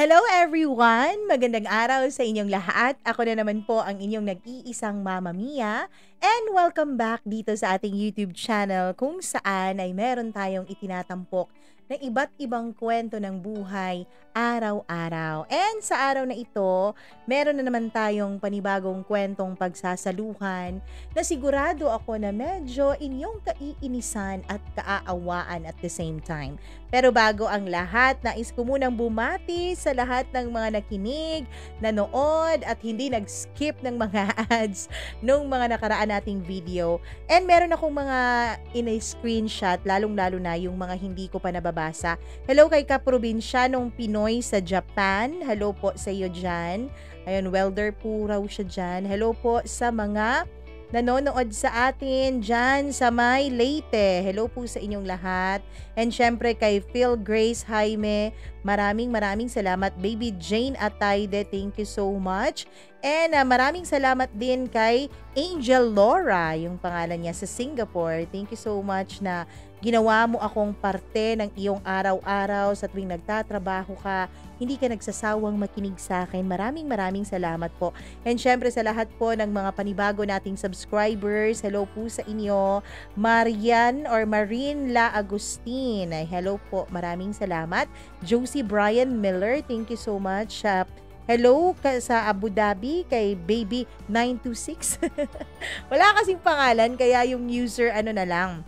Hello everyone! Magandang araw sa inyong lahat. Ako na naman po ang inyong nag-iisang Mama Mia. And welcome back dito sa ating YouTube channel kung saan ay meron tayong itinatampok ng iba't ibang kwento ng buhay araw-araw. And sa araw na ito, meron na naman tayong panibagong kwentong pagsasaluhan na sigurado ako na medyo inyong kaiinisan at kaaawaan at the same time. Pero bago ang lahat, nais ko munang bumati sa lahat ng mga nakinig, nanood at hindi nag-skip ng mga ads nung mga nakaraan nating video. And meron akong mga in-screenshot, lalong-lalo na yung mga hindi ko pa nababasa. Hello kay Kaprobinsyanong Pinoy sa Japan. Hello po sa iyo dyan. Ayun, welder po raw siya dyan. Hello po sa mga nanonood sa atin dyan sa may Leyte. Hello po sa inyong lahat. And syempre kay Phil Grace Jaime, maraming salamat. Baby Jane Atayde, thank you so much. And maraming salamat din kay Angel Laura, yung pangalan niya sa Singapore. Thank you so much na ginawa mo akong parte ng iyong araw-araw sa tuwing nagtatrabaho ka. Hindi ka nagsasawang makinig sa akin. Maraming salamat po. And syempre sa lahat po ng mga panibago nating subscribers, hello po sa inyo. Marian or Marine La Agustin, hello po. Maraming salamat. Josie Brian Miller, thank you so much. Hello sa Abu Dhabi kay Baby 926. Wala kasing pangalan kaya yung user na lang.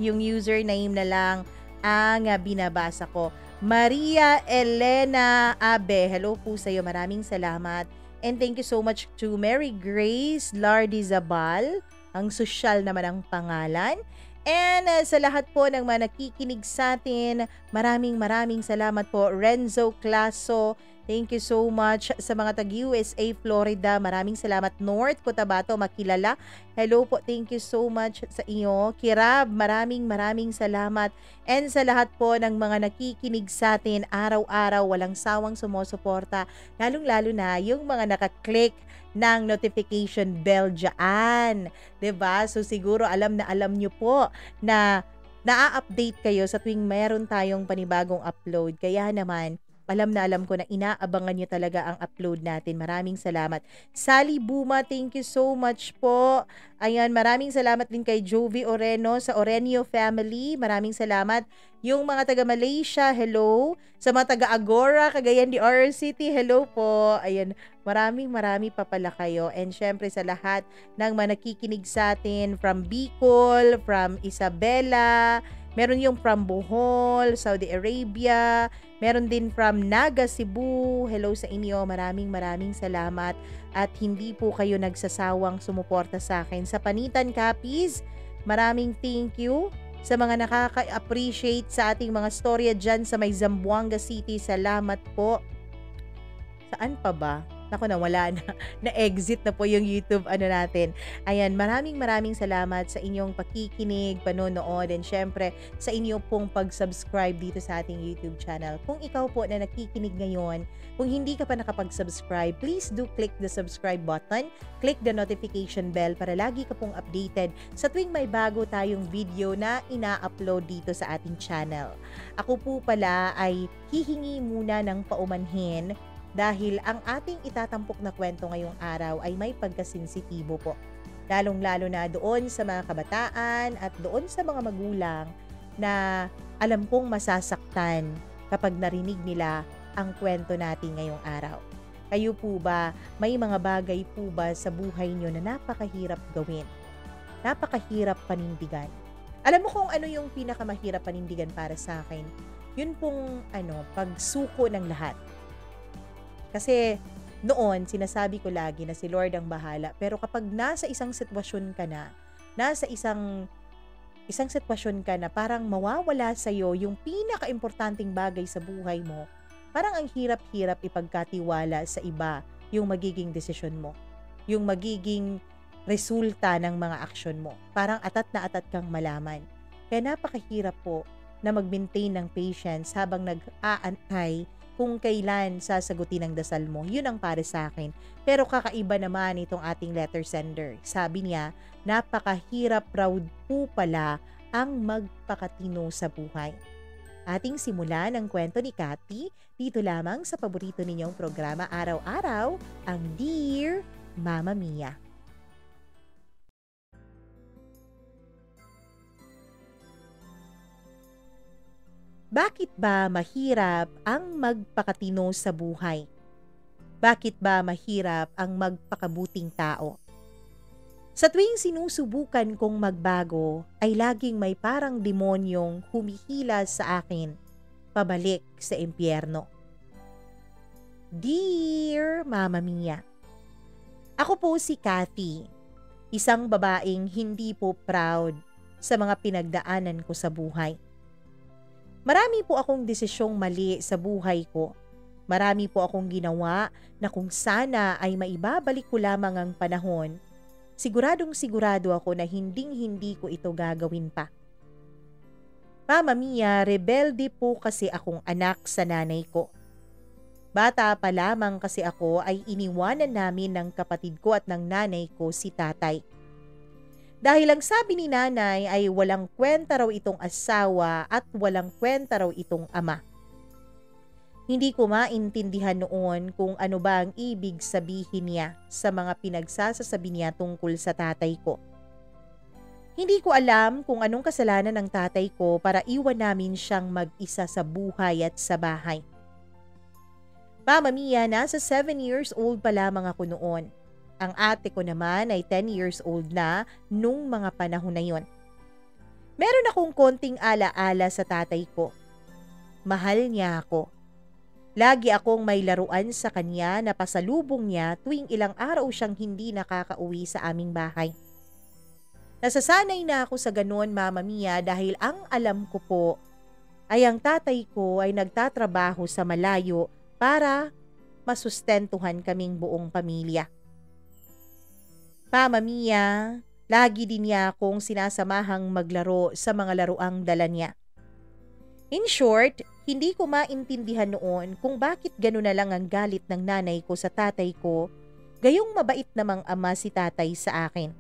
Yung username na lang ang binabasa ko. Maria Elena Abe, hello po sa iyo. Maraming salamat. And thank you so much to Mary Grace Lardizabal. Ang sosyal naman ang pangalan. And sa lahat po ng mga nakikinig sa atin, maraming salamat po. Renzo Claso, thank you so much. Sa mga tag-USA, Florida, maraming salamat. North Cotabato, Makilala, hello po, thank you so much sa iyo. Kirab, maraming salamat. And sa lahat po ng mga nakikinig sa atin, araw-araw, walang sawang sumusuporta, lalong-lalo na yung mga nakaklik ng notification bell dyan. 'Di ba? So siguro alam nyo po na naa-update kayo sa tuwing meron tayong panibagong upload. Kaya naman, alam ko na inaabangan nyo talaga ang upload natin. Maraming salamat. Sally Buma, thank you so much po. Ayan, maraming salamat din kay Jovi Oreno sa Orenio family. Maraming salamat. Yung mga taga Malaysia, hello. Sa mga taga Agora, Cagayan de Oro City, hello po. Ayan, marami pa pala kayo. And syempre sa lahat ng mga nakikinig sa atin from Bicol, from Isabela, meron yung from Bohol, Saudi Arabia, meron din from Naga, Cebu. Hello sa inyo. Maraming salamat. At hindi po kayo nagsasawang sumuporta sa akin. Sa Panitan Capiz, maraming thank you. Sa mga nakaka-appreciate sa ating mga storya dyan sa may Zamboanga City, salamat po. Saan pa ba? Naku, nawala na. Na-exit na po yung YouTube natin. Ayan, maraming salamat sa inyong pakikinig, panonood, and syempre sa inyo pong pag-subscribe dito sa ating YouTube channel. Kung ikaw po na nakikinig ngayon, kung hindi ka pa nakapag-subscribe, please do click the subscribe button, click the notification bell para lagi ka pong updated sa tuwing may bago tayong video na ina-upload dito sa ating channel. Ako po pala ay hihingi muna ng paumanhin dahil ang ating itatampok na kwento ngayong araw ay may pagkasensitibo po. Lalong-lalo na doon sa mga kabataan at doon sa mga magulang na alam kong masasaktan kapag narinig nila ang kwento natin ngayong araw. Kayo po ba, may mga bagay po ba sa buhay nyo na napakahirap gawin? Napakahirap panindigan? Alam mo kung ano yung pinakamahirap panindigan para sa akin? Yun pong pagsuko ng lahat. Kasi noon, sinasabi ko lagi na si Lord ang bahala. Pero kapag nasa isang sitwasyon ka na, nasa isang sitwasyon ka na parang mawawala sa'yo yung pinaka-importanting bagay sa buhay mo, parang ang hirap-hirap ipagkatiwala sa iba yung magiging desisyon mo. Yung magiging resulta ng mga aksyon mo. Parang atat na atat kang malaman. Kaya napakahirap po na mag-maintain ng patience habang nag-aantay kung kailan sasagutin ang dasal mo. Yun ang para sa akin. Pero kakaiba naman itong ating letter sender. Sabi niya, napakahirap raw po pala ang magpakatino sa buhay. Ating simulan ang kwento ni Kathy dito lamang sa paborito ninyong programa araw-araw, ang Dear Mama Mia. Bakit ba mahirap ang magpakatino sa buhay? Bakit ba mahirap ang magpakabuting tao? Sa tuwing sinusubukan kong magbago, ay laging may parang demonyong humihila sa akin, pabalik sa impyerno. Dear Mama Mia, ako po si Kathy, isang babaeng hindi po proud sa mga pinagdaanan ko sa buhay. Marami po akong desisyong mali sa buhay ko. Marami po akong ginawa na kung sana ay maibabalik ko lamang ang panahon, sigurado ako na hindi ko ito gagawin pa. Mama Mia, rebelde po kasi akong anak sa nanay ko. Bata pa lamang kasi ako ay iniwanan namin ng kapatid ko at ng nanay ko si tatay. Dahil ang sabi ni nanay ay walang kwenta raw itong asawa at walang kwenta raw itong ama. Hindi ko maintindihan noon kung ano ba ang ibig sabihin niya sa mga pinagsasasabi niya tungkol sa tatay ko. Hindi ko alam kung anong kasalanan ng tatay ko para iwan namin siyang mag-isa sa buhay at sa bahay. Mama Mia, nasa 7 years old pa lamang ako noon. Ang ate ko naman ay 10 years old na nung mga panahon na yon. Meron akong konting alaala sa tatay ko. Mahal niya ako. Lagi akong may laruan sa kanya na pasalubong niya tuwing ilang araw siyang hindi nakakauwi sa aming bahay. Nasasanay na ako sa ganon, Mama Mia, dahil ang alam ko po ay ang tatay ko ay nagtatrabaho sa malayo para masustentuhan kaming buong pamilya. Mama Mia, lagi din niya akong sinasamahang maglaro sa mga laruang dala niya. In short, hindi ko maintindihan noon kung bakit gano'n na lang ang galit ng nanay ko sa tatay ko, gayong mabait namang ama si tatay sa akin.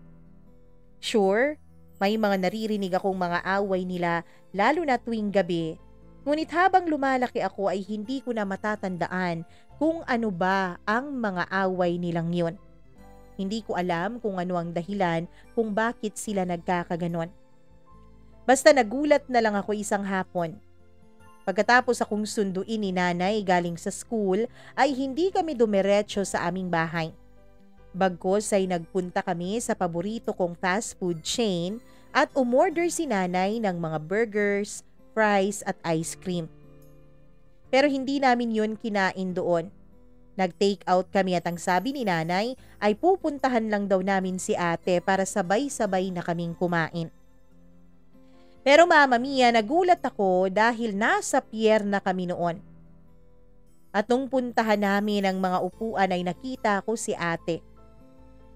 Sure, may mga naririnig akong mga away nila lalo na tuwing gabi, ngunit habang lumalaki ako ay hindi ko na matatandaan kung ano ba ang mga away nilang yon. Hindi ko alam kung ano ang dahilan kung bakit sila nagkakaganon. Basta nagulat na lang ako isang hapon. Pagkatapos akong sunduin ni nanay galing sa school ay hindi kami dumiretso sa aming bahay. Bagkus ay nagpunta kami sa paborito kong fast food chain at umorder si nanay ng mga burgers, fries at ice cream. Pero hindi namin yun kinain doon. Nag-take out kami at ang sabi ni nanay ay pupuntahan lang daw namin si ate para sabay-sabay na kaming kumain. Pero Mama Mia, nagulat ako dahil nasa pier na kami noon. At nung puntahan namin ang mga upuan ay nakita ko si ate.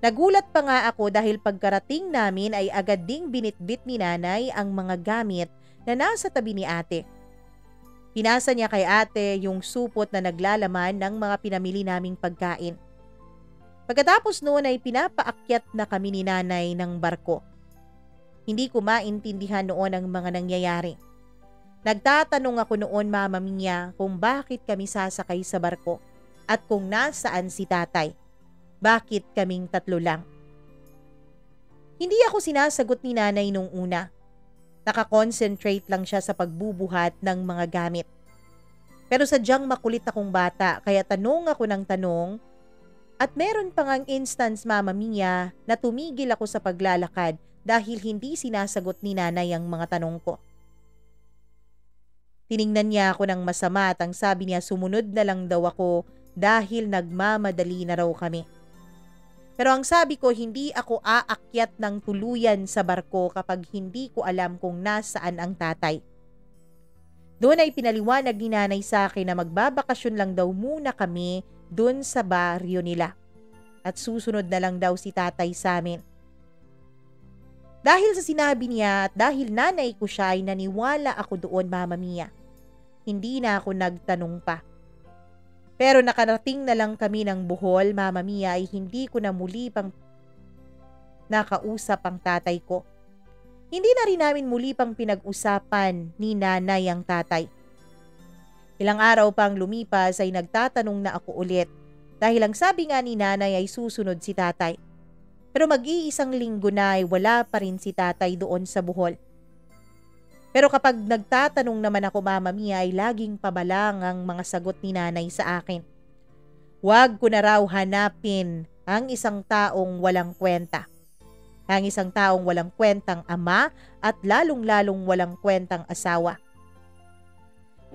Nagulat pa nga ako dahil pagkarating namin ay agad ding binitbit ni nanay ang mga gamit na nasa tabi ni ate. Pinasa niya kay ate yung supot na naglalaman ng mga pinamili naming pagkain. Pagkatapos noon ay pinapaakyat na kami ni nanay ng barko. Hindi ko maintindihan noon ang mga nangyayari. Nagtatanong ako noon, Mama Mia, kung bakit kami sasakay sa barko at kung nasaan si tatay. Bakit kaming tatlo lang? Hindi ako sinasagot ni nanay nung una. Nakakonsentrate lang siya sa pagbubuhat ng mga gamit. Pero sadyang makulit akong bata kaya tanong ako ng tanong at meron pa ngang instance, Mama Mia, na tumigil ako sa paglalakad dahil hindi sinasagot ni nanay ang mga tanong ko. Tiningnan niya ako ng masama at ang sabi niya sumunod na lang daw ako dahil nagmamadali na raw kami. Pero ang sabi ko, hindi ako aakyat ng tuluyan sa barko kapag hindi ko alam kung nasaan ang tatay. Doon ay pinaliwanag ni nanay sa akin na magbabakasyon lang daw muna kami doon sa baryo nila. At susunod na lang daw si tatay sa amin. Dahil sa sinabi niya at dahil nanay ko siya ay naniwala ako doon, Mama Mia. Hindi na ako nagtanong pa. Pero nakarating na lang kami ng Bohol, Mama Mia, ay hindi ko na muli pang nakausap ang tatay ko. Hindi na rin namin muli pang pinag-usapan ni nanay ang tatay. Ilang araw pang lumipas ay nagtatanong na ako ulit dahil ang sabi nga ni nanay ay susunod si tatay. Pero mag-iisang linggo na ay wala pa rin si tatay doon sa Bohol. Pero kapag nagtatanong naman ako, Mama Mia, ay laging pabalang ang mga sagot ni nanay sa akin. Huwag ko na raw hanapin ang isang taong walang kwenta. Ang isang taong walang kwentang ama at lalong-lalong walang kwentang asawa.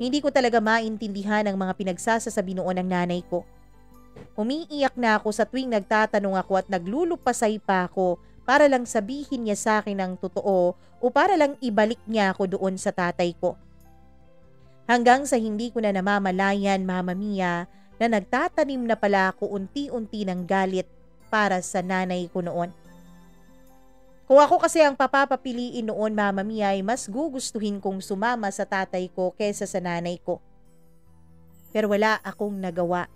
Hindi ko talaga maintindihan ang mga pinagsasasabi noon ng nanay ko. Umiiyak na ako sa tuwing nagtatanong ako at naglulupasay pa ako para lang sabihin niya sa akin ang totoo o para lang ibalik niya ako doon sa tatay ko. Hanggang sa hindi ko na namamalayan, Mama Mia, na nagtatanim na pala ako unti-unti ng galit para sa nanay ko noon. Kung ako kasi ang papapapiliin noon, Mama Mia, ay mas gugustuhin kong sumama sa tatay ko kesa sa nanay ko. Pero wala akong nagawa.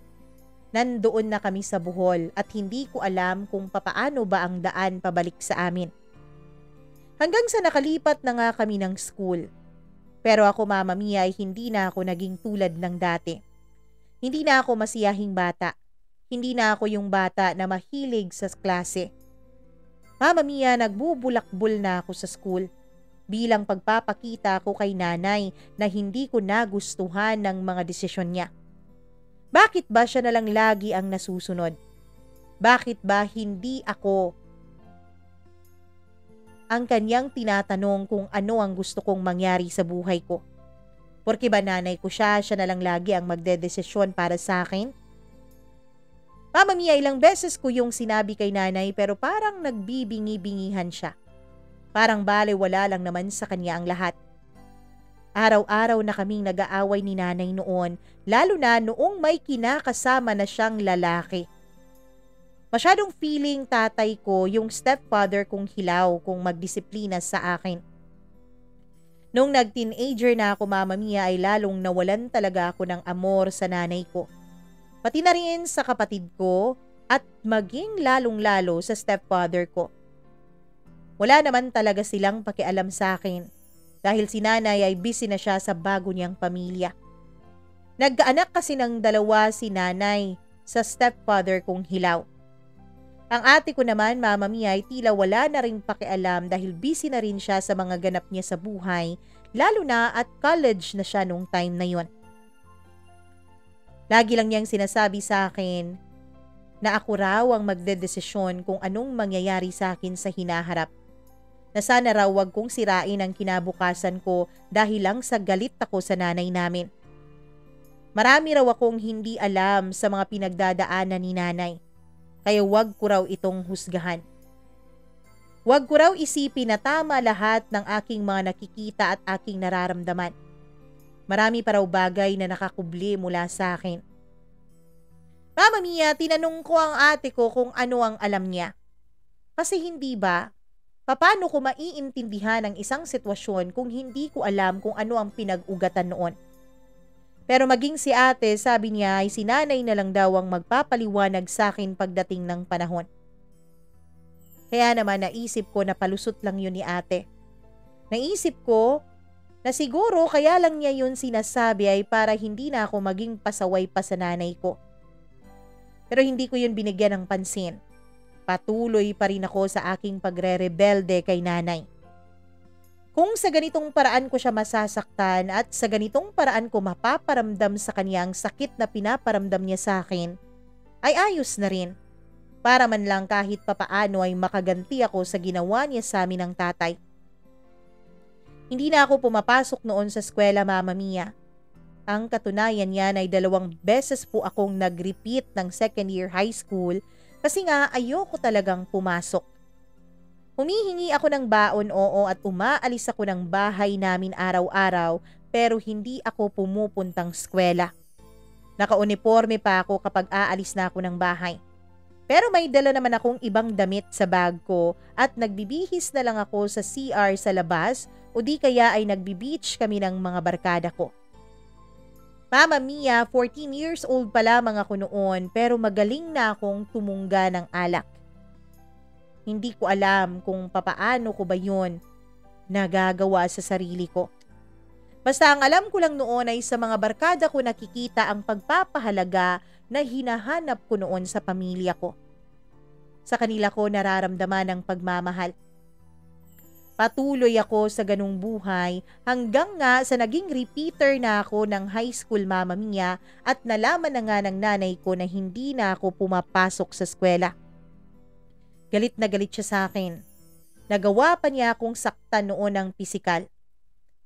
Nandoon na kami sa Bohol at hindi ko alam kung papaano ba ang daan pabalik sa amin. Hanggang sa nakalipat na nga kami ng school. Pero ako, Mama Mia, ay hindi na ako naging tulad ng dati. Hindi na ako masiyahing bata. Hindi na ako yung bata na mahilig sa klase. Mama Mia, nagbubulakbol na ako sa school bilang pagpapakita ko kay nanay na hindi ko nagustuhan ng mga desisyon niya. Bakit ba siya na lang lagi ang nasusunod? Bakit ba hindi ako ang kanyang tinatanong kung ano ang gusto kong mangyari sa buhay ko? Porque ba nanay ko siya na lang lagi ang magdedesisyon para sa akin? Mama Mia, ilang beses ko yung sinabi kay nanay pero parang nagbibingi-bingihan siya. Parang balewala lang naman sa kanya ang lahat. Araw-araw na kaming nag-aaway ni nanay noon, lalo na noong may kinakasama na siyang lalaki. Masyadong feeling tatay ko yung stepfather kong hilaw kung magdisiplina sa akin. Nung nag-teenager na ako, Mama Mia, ay lalong nawalan talaga ako ng amor sa nanay ko. Pati na rin sa kapatid ko at maging lalong-lalo sa stepfather ko. Wala naman talaga silang pakialam sa akin. Dahil si nanay ay busy na siya sa bago niyang pamilya. Nagkaanak kasi ng dalawa si nanay sa stepfather kong hilaw. Ang ate ko naman, Mama Mia, ay tila wala na rin pakialam dahil busy na rin siya sa mga ganap niya sa buhay, lalo na at college na siya nung time na yon. Lagi lang niyang sinasabi sa akin na ako raw ang magdedesisyon kung anong mangyayari sa akin sa hinaharap. Na sana raw wag kong sirain ang kinabukasan ko dahil lang sa galit ako sa nanay namin. Marami raw akong hindi alam sa mga pinagdadaanan ni nanay, kaya wag ko raw itong husgahan. Wag ko raw isipin na tama lahat ng aking mga nakikita at aking nararamdaman. Marami pa raw bagay na nakakubli mula sa akin. Mama Mia, tinanong ko ang ate ko kung ano ang alam niya. Kasi hindi ba? Paano ko maiintindihan ang isang sitwasyon kung hindi ko alam kung ano ang pinag-ugatan noon? Pero maging si ate, sabi niya ay si nanay na lang daw ang magpapaliwanag sa akin pagdating ng panahon. Kaya naman naisip ko na palusot lang yun ni ate. Naisip ko na siguro kaya lang niya yun sinasabi ay para hindi na ako maging pasaway pa sa nanay ko. Pero hindi ko yun binigyan ng pansin. Patuloy pa rin ako sa aking pagre-rebelde kay nanay. Kung sa ganitong paraan ko siya masasaktan at sa ganitong paraan ko mapaparamdam sa kanya ang sakit na pinaparamdam niya sa akin, ay ayos na rin. Para man lang kahit papaano ay makaganti ako sa ginawa niya sa amin ng tatay. Hindi na ako pumapasok noon sa eskwela, Mama Mia. Ang katunayan niyan ay 2 beses po akong nag-repeat ng second year high school kasi nga ayoko talagang pumasok. Humihingi ako ng baon, oo, at umaalis ako ng bahay namin araw-araw pero hindi ako pumupuntang eskwela. Naka-uniforme pa ako kapag aalis na ako ng bahay. Pero may dala naman akong ibang damit sa bag ko at nagbibihis na lang ako sa CR sa labas o di kaya ay nagbi-beach kami ng mga barkada ko. Mama Mia, 14 years old pa lamang ako noon pero magaling na akong tumungga ng alak. Hindi ko alam kung papaano ko ba yun nagagawa sa sarili ko. Basta ang alam ko lang noon ay sa mga barkada ko nakikita ang pagpapahalaga na hinahanap ko noon sa pamilya ko. Sa kanila ko nararamdaman ang pagmamahal. Patuloy ako sa ganung buhay hanggang nga sa naging repeater na ako ng high school, Mama Mia, at nalaman na nga ng nanay ko na hindi na ako pumapasok sa eskwela. Galit na galit siya sa akin. Nagawa pa niya akong saktan noon ng pisikal.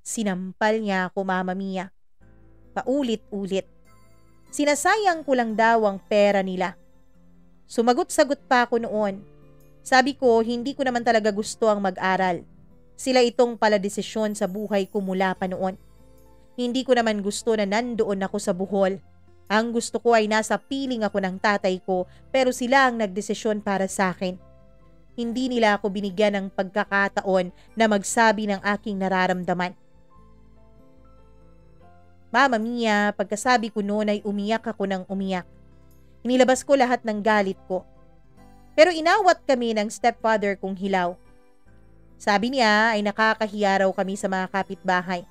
Sinampal niya ako, Mama Mia. Paulit-ulit. Sinasayang ko lang daw ang pera nila. Sumagot-sagot pa ako noon. Sabi ko, hindi ko naman talaga gusto ang mag-aral. Sila itong pala desisyon sa buhay ko mula pa noon. Hindi ko naman gusto na nandoon ako sa Bohol. Ang gusto ko ay nasa piling ako ng tatay ko, pero sila ang nagdesisyon para sa akin. Hindi nila ako binigyan ng pagkakataon na magsabi ng aking nararamdaman. Mama Mia, pagkasabi ko noon ay umiyak ako ng umiyak. Inilabas ko lahat ng galit ko. Pero inawat kami ng stepfather kong hilaw. Sabi niya ay nakakahiya raw kami sa mga kapitbahay.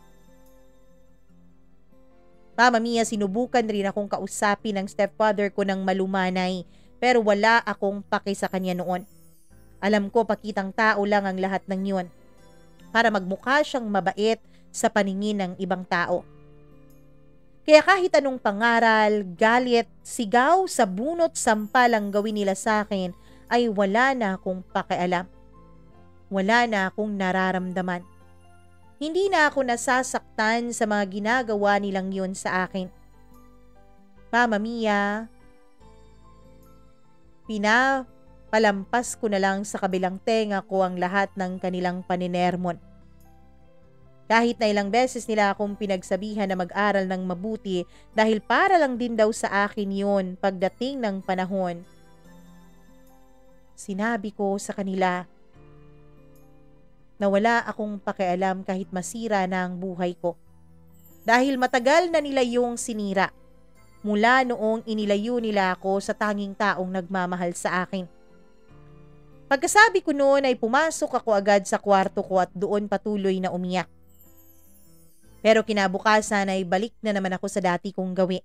Mama Mia, sinubukan rin akong kausapin ng stepfather ko ng malumanay, pero wala akong paki sa kanya noon. Alam ko pakitang tao lang ang lahat ng yun, para magmukha siyang mabait sa paningin ng ibang tao. Kaya kahit anong pangaral, galit, sigaw, sabunot, sampal ang gawin nila sa akin, ay wala na akong pakialam. Wala na akong nararamdaman. Hindi na ako nasasaktan sa mga ginagawa nilang yun sa akin. Mama Mia, pinapalampas ko na lang sa kabilang tenga ko ang lahat ng kanilang paninermon. Kahit na ilang beses nila akong pinagsabihan na mag-aral ng mabuti dahil para lang din daw sa akin yun pagdating ng panahon. Sinabi ko sa kanila na wala akong pakialam kahit masira na ang buhay ko. Dahil matagal na nila yung sinira mula noong inilayo nila ako sa tanging taong nagmamahal sa akin. Pagkasabi ko noon ay pumasok ako agad sa kwarto ko at doon patuloy na umiyak. Pero kinabukasan ay balik na naman ako sa dati kong gawi.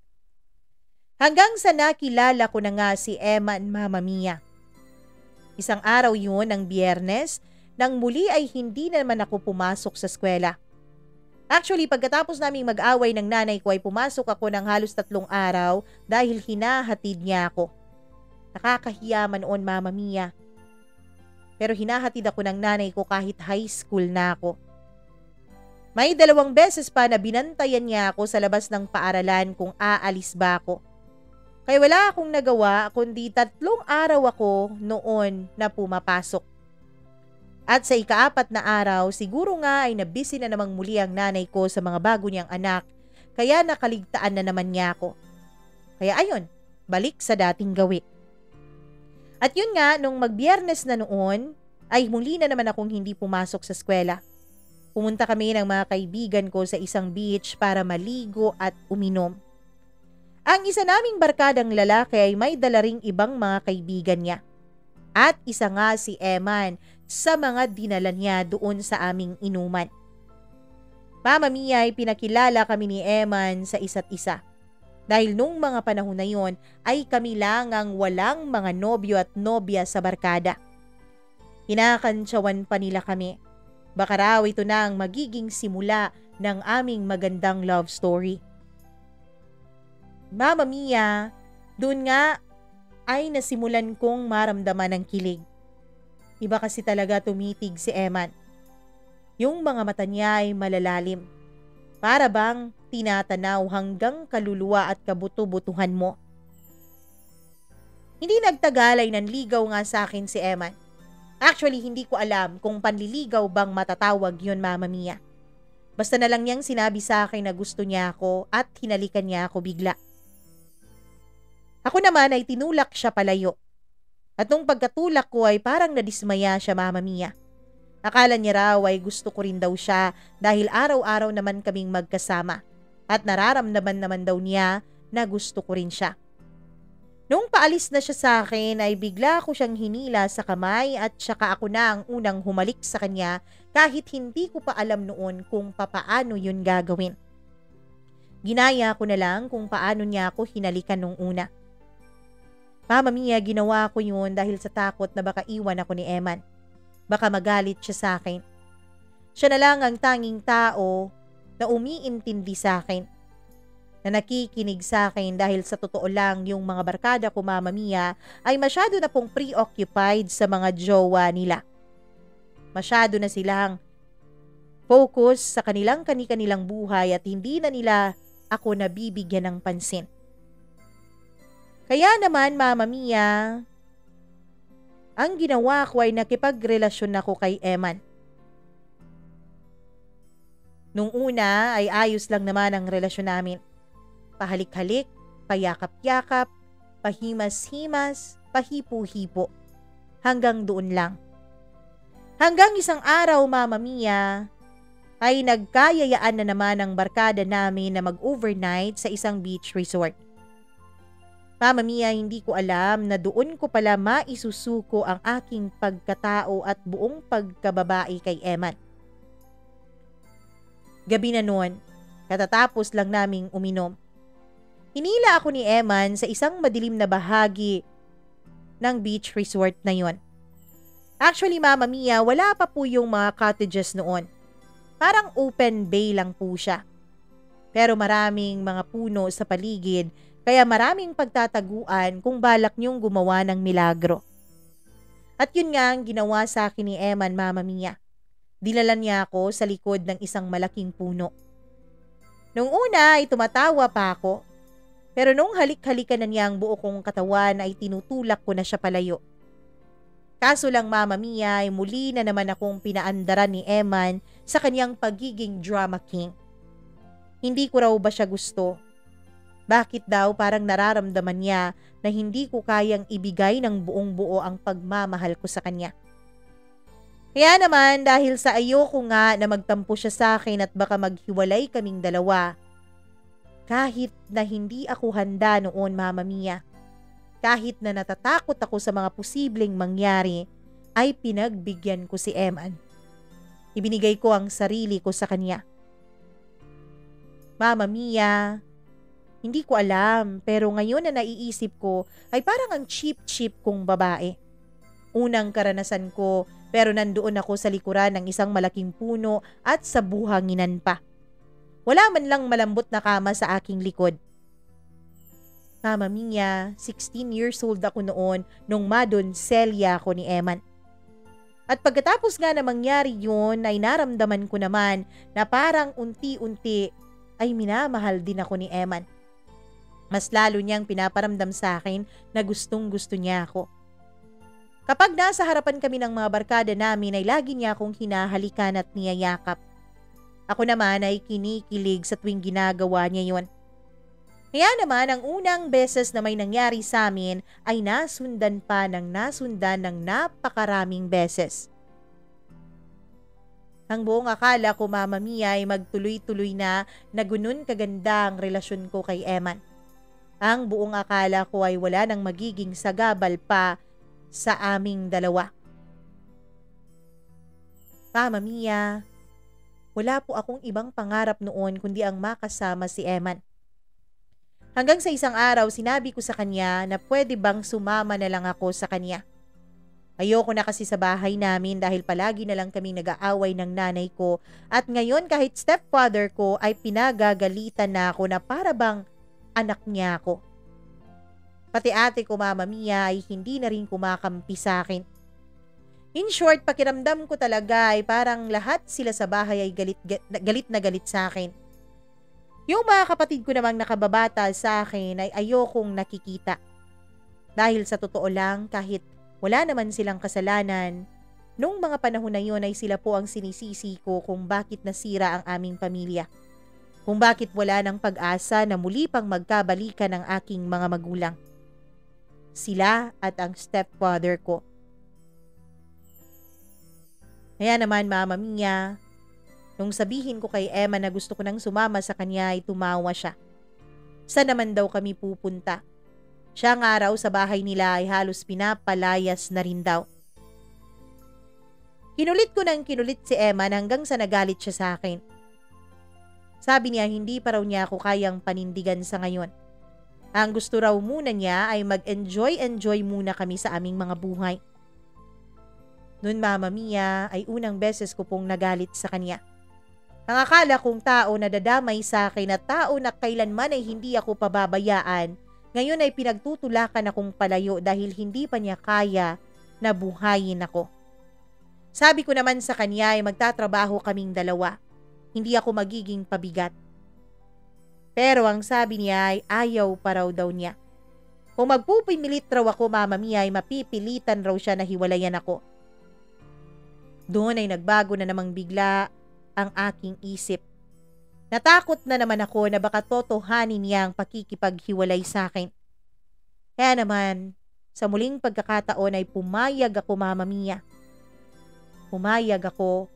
Hanggang sa nakilala ko na nga si Eman, Mama Mia. Isang araw yun ng Biyernes, nang muli ay hindi na naman ako pumasok sa eskwela. Actually, pagkatapos naming mag-away ng nanay ko ay pumasok ako ng halos 3 araw dahil hinahatid niya ako. Nakakahiya man noon, Mama Mia. Pero hinahatid ako ng nanay ko kahit high school na ako. May 2 beses pa na binantayan niya ako sa labas ng paaralan kung aalis ba ako. Kaya wala akong nagawa kundi 3 araw ako noon na pumapasok. At sa ika-4 na araw, siguro nga ay nabisi na namang muli ang nanay ko sa mga bago niyang anak, kaya nakaligtaan na naman niya ako. Kaya ayun, balik sa dating gawi. At yun nga, nung mag-Biyernes na noon, ay muli na naman akong hindi pumasok sa eskwela. Pumunta kami ng mga kaibigan ko sa isang beach para maligo at uminom. Ang isa naming barkadang lalaki ay may dala ring ibang mga kaibigan niya. At isa nga si Eman sa mga dinala niya doon sa aming inuman. Mama Mia, ay pinakilala kami ni Eman sa isa't isa. Dahil nung mga panahon na yon ay kami lang ang walang mga nobyo at nobya sa barkada. Kinakantsawan pa nila kami. Baka raw ito na ang magiging simula ng aming magandang love story. Mama Mia, doon nga ay nasimulan kong maramdaman ng kilig. Iba kasi talaga tumitig si Eman. Yung mga mata niya ay malalalim. Para bang tinatanaw hanggang kaluluwa at kabuto-butuhan mo. Hindi nagtagal ay nanligaw nga sa akin si Eman. Actually, hindi ko alam kung panliligaw bang matatawag yun, Mama Mia. Basta na lang niyang sinabi sa akin na gusto niya ako at hinalikan niya ako bigla. Ako naman ay tinulak siya palayo. At nung pagkatulak ko ay parang nadismaya siya, Mama Mia. Akala niya raw ay gusto ko rin daw siya dahil araw-araw naman kaming magkasama. At nararamdaman naman daw niya na gusto ko rin siya. Nung paalis na siya sa akin ay bigla ko siyang hinila sa kamay at saka ako na ang unang humalik sa kanya kahit hindi ko pa alam noon kung papaano yun gagawin. Ginaya ko na lang kung paano niya ako hinalikan nung una. Mama Mia, ginawa ko yun dahil sa takot na baka iwan ako ni Eman. Baka magalit siya sa akin. Siya na lang ang tanging tao na umiintindi sa akin, na nakikinig sa akin dahil sa totoo lang yung mga barkada ko, Mama Mia, ay masyado na pong preoccupied sa mga jowa nila. Masyado na silang focus sa kanilang kani-kanilang buhay at hindi na nila ako nabibigyan ng pansin. Kaya naman, Mama Mia, ang ginawa ko ay nakipagrelasyon ako kay Eman. Nung una ay ayos lang naman ang relasyon namin. Pahalik-halik, payakap-yakap, pahimas-himas, pahipo-hipo. Hanggang doon lang. Hanggang isang araw, Mama Mia, ay nagkayayaan na naman ang barkada namin na mag-overnight sa isang beach resort. Mama Mia, hindi ko alam na doon ko pala maisusuko ang aking pagkatao at buong pagkababae kay Eman. Gabi na noon, katatapos lang naming uminom. Hinila ako ni Eman sa isang madilim na bahagi ng beach resort na yon. Actually, Mama Mia, wala pa po yung mga cottages noon. Parang open bay lang po siya. Pero maraming mga puno sa paligid, kaya maraming pagtataguan kung balak niyong gumawa ng milagro. At yun nga ang ginawa sa akin ni Eman, Mama Mia. Dinala niya ako sa likod ng isang malaking puno. Nung una ay tumatawa pa ako. Pero nung halik-halikan na niya ang buo kong katawan ay tinutulak ko na siya palayo. Kaso lang, Mama Mia, ay muli na naman akong pinaandaran ni Eman sa kanyang pagiging drama king. Hindi ko raw ba siya gusto? Bakit daw parang nararamdaman niya na hindi ko kayang ibigay ng buong buo ang pagmamahal ko sa kanya? Kaya naman dahil sa ayoko nga na magtampo siya sa akin at baka maghiwalay kaming dalawa, kahit na hindi ako handa noon, Mama Mia, kahit na natatakot ako sa mga posibleng mangyari, ay pinagbigyan ko si Eman. Ibinigay ko ang sarili ko sa kanya. Mama Mia, hindi ko alam, pero ngayon na naiisip ko ay parang ang cheap-cheap kong babae. Unang karanasan ko, pero nandoon ako sa likuran ng isang malaking puno at sa buhanginan pa. Wala man lang malambot na kama sa aking likod. Mama Mia, 16 years old ako noon nung madonselya ko ni Eman. At pagkatapos nga na mangyari yun ay naramdaman ko naman na parang unti-unti ay minamahal din ako ni Eman. Mas lalo niyang pinaparamdam sa akin na gustong-gusto niya ako. Kapag nasa harapan kami ng mga barkada namin ay lagi niya akong hinahalikan at niyayakap. Ako naman ay kinikilig sa tuwing ginagawa niya yon. Kaya naman ang unang beses na may nangyari sa amin ay nasundan pa ng napakaraming beses. Ang buong akala ko, Mama Mia, ay magtuloy-tuloy na ganun kaganda ang relasyon ko kay Eman. Ang buong akala ko ay wala nang magiging sagabal pa sa aming dalawa. Mama Mia, wala po akong ibang pangarap noon kundi ang makasama si Eman. Hanggang sa isang araw, sinabi ko sa kanya na pwede bang sumama na lang ako sa kanya. Ayoko na kasi sa bahay namin dahil palagi na lang kaming nag-aaway ng nanay ko at ngayon kahit stepfather ko ay pinagagalitan na ako na para bang anak niya ako. Pati ate ko, Mama Mia, ay hindi na rin kumakampi sa akin. In short, pakiramdam ko talaga ay parang lahat sila sa bahay ay galit sa akin. Yung mga kapatid ko namang nakababata sa akin ay ayokong nakikita. Dahil sa totoo lang, kahit wala naman silang kasalanan, nung mga panahon na yun ay sila po ang sinisisi ko kung bakit nasira ang aming pamilya. Kung bakit wala ng pag-asa na muli pang magkabalikan ng aking mga magulang. Sila at ang stepfather ko. Kaya naman, Mama Mia, nung sabihin ko kay Emma na gusto ko nang sumama sa kanya ay tumawa siya. Saan naman daw kami pupunta? Siya nga raw sa bahay nila ay halos pinapalayas na rin daw. Kinulit ko ng kinulit si Eman hanggang sa nagalit siya sa akin. Sabi niya hindi pa raw niya ako kayang panindigan sa ngayon. Ang gusto raw muna niya ay mag-enjoy muna kami sa aming mga buhay. Noon Mama Mia ay unang beses ko pong nagalit sa kanya. Ang akala kong tao na dadamay sa akin at tao na kailanman ay hindi ako pababayaan, ngayon ay pinagtutulakan akong palayo dahil hindi pa niya kaya na buhayin ako. Sabi ko naman sa kanya ay magtatrabaho kaming dalawa. Hindi ako magiging pabigat. Pero ang sabi niya ay ayaw pa raw daw niya. Kung magpupimilit raw ako Mama Mia ay mapipilitan raw siya na hiwalayan ako. Doon ay nagbago na namang bigla ang aking isip. Natakot na naman ako na baka totohanin niya ang pakikipaghiwalay sa akin. Kaya naman, sa muling pagkakataon ay pumayag ako Mama Mia. Pumayag ako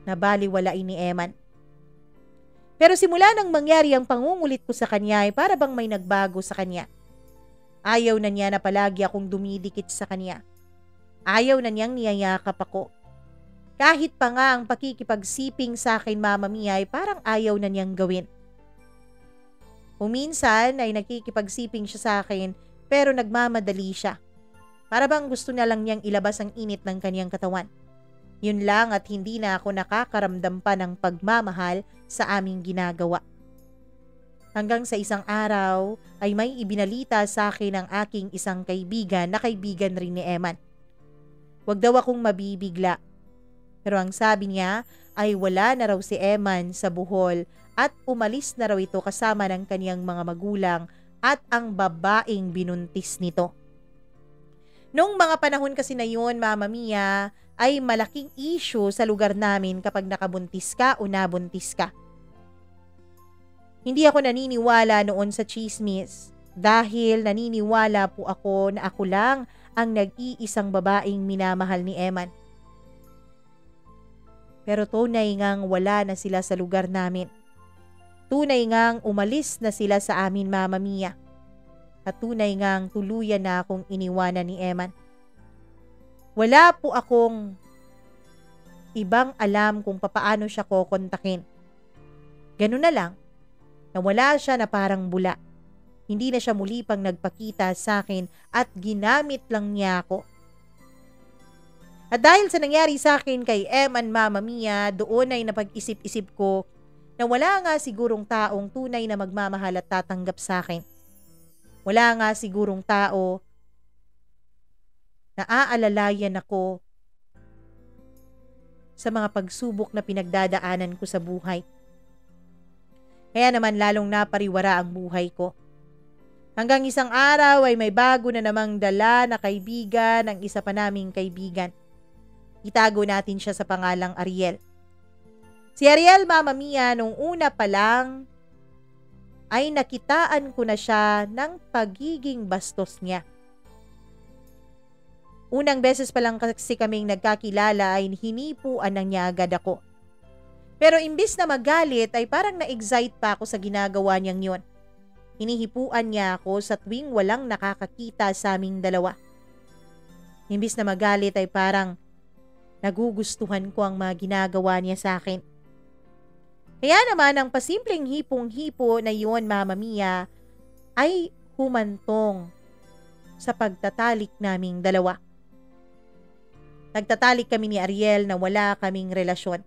na baliwalain ni Eman. Pero simula nang mangyari ang pangungulit ko sa kanya ay para bang may nagbago sa kanya. Ayaw na niya na palagi akong dumidikit sa kanya. Ayaw na niyang niyayakap ako. Kahit pa nga ang pakikipagsiping sa akin Mama Mia ay parang ayaw na niyang gawin. Kung minsan ay nakikipagsiping siya sa akin pero nagmamadali siya. Para bang gusto na lang niyang ilabas ang init ng kaniyang katawan. Yun lang at hindi na ako nakakaramdam pa ng pagmamahal sa aming ginagawa. Hanggang sa isang araw ay may ibinalita sa akin ng aking isang kaibigan na kaibigan rin ni Eman. Huwag daw akong mabibigla. Pero ang sabi niya ay wala na raw si Eman sa Bohol at umalis na raw ito kasama ng kaniyang mga magulang at ang babaeng binuntis nito. Noong mga panahon kasi na yun, Mama Mia, ay malaking issue sa lugar namin kapag nakabuntis ka o nabuntis ka. Hindi ako naniniwala noon sa chismis dahil naniniwala po ako na ako lang ang nag-iisang babaeng minamahal ni Eman. Pero tunay ngang wala na sila sa lugar namin. Tunay ngang umalis na sila sa amin Mama Mia. At tunay ngang tuluyan na akong iniwanan ni Eman. Wala po akong ibang alam kung papaano siya kokontakin. Ganun na lang, nawala siya na parang bula. Hindi na siya muli pang nagpakita sa akin at ginamit lang niya ako. At dahil sa nangyari sa akin kay Eman Mama Mia, doon ay napag-isip-isip ko na wala nga sigurong taong tunay na magmamahal at tatanggap sa akin. Wala nga sigurong tao na aalalayan ako sa mga pagsubok na pinagdadaanan ko sa buhay. Kaya naman lalong napariwara ang buhay ko. Hanggang isang araw ay may bago na namang dala na kaibigan ang isa pa naming kaibigan. Itago natin siya sa pangalang Ariel. Si Ariel Mama Mia nung una pa lang ay nakitaan ko na siya ng pagiging bastos niya. Unang beses pa lang kasi kaming nagkakilala ay hinipuan na niya agad ako. Pero imbis na magalit ay parang na-excite pa ako sa ginagawa niyang yon. Hinihipuan niya ako sa tuwing walang nakakakita sa aming dalawa. Imbis na magalit ay parang nagugustuhan ko ang mga ginagawa niya sa akin. Kaya naman ang pasimpleng hipong-hipo na yon Mama Mia ay humantong sa pagtatalik naming dalawa. Nagtatalik kami ni Ariel na wala kaming relasyon.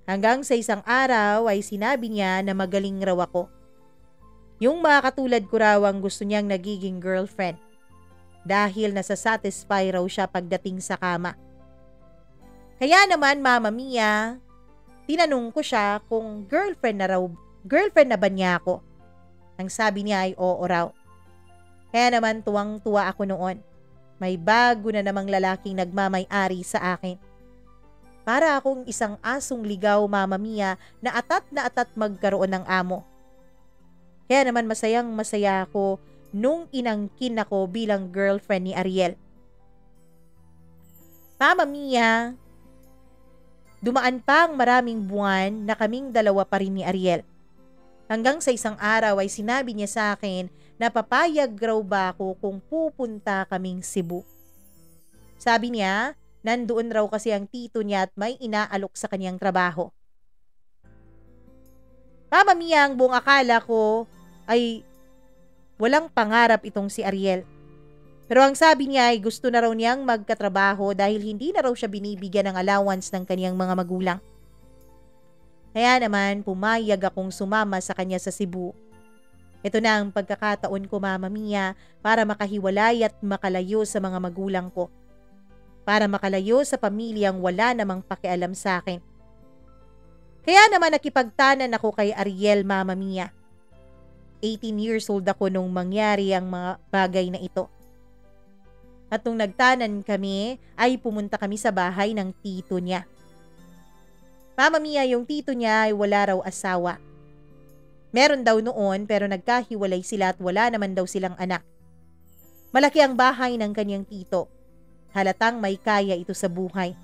Hanggang sa isang araw ay sinabi niya na magaling raw ako. Yung mga katulad ko raw ang gusto niyang nagiging girlfriend dahil nasasatisfy raw siya pagdating sa kama. Kaya naman Mama Mia, tinanong ko siya kung girlfriend na ba niya ako. Ang sabi niya ay oo raw. Kaya naman tuwang-tuwa ako noon. May bago na namang lalaking nagmamay-ari sa akin. Para akong isang asong ligaw Mama Mia na atat magkaroon ng amo. Kaya naman masayang-masaya ako nung inangkin ako bilang girlfriend ni Ariel. Mama Mia, dumaan pa ang maraming buwan na kaming dalawa pa rin ni Ariel. Hanggang sa isang araw ay sinabi niya sa akin na papayag raw ba ako kung pupunta kaming Cebu. Sabi niya, nandoon raw kasi ang tito niya at may inaalok sa kanyang trabaho. Mama Mia, ang buong akala ko ay walang pangarap itong si Ariel. Pero ang sabi niya ay gusto na raw niyang magkatrabaho dahil hindi na raw siya binibigyan ng allowance ng kanyang mga magulang. Kaya naman pumayag akong sumama sa kanya sa Cebu. Ito na ang pagkakataon ko, Mama Mia, para makahiwalay at makalayo sa mga magulang ko. Para makalayo sa pamilyang wala namang pakialam sa akin. Kaya naman nakipagtanan ako kay Ariel, Mama Mia. 18 years old ako nung mangyari ang mga bagay na ito. At nung nagtanan kami, ay pumunta kami sa bahay ng tito niya. Mama Mia, yung tito niya ay wala raw asawa. Meron daw noon pero nagkahiwalay sila at wala naman daw silang anak. Malaki ang bahay ng kanyang tito. Halatang may kaya ito sa buhay.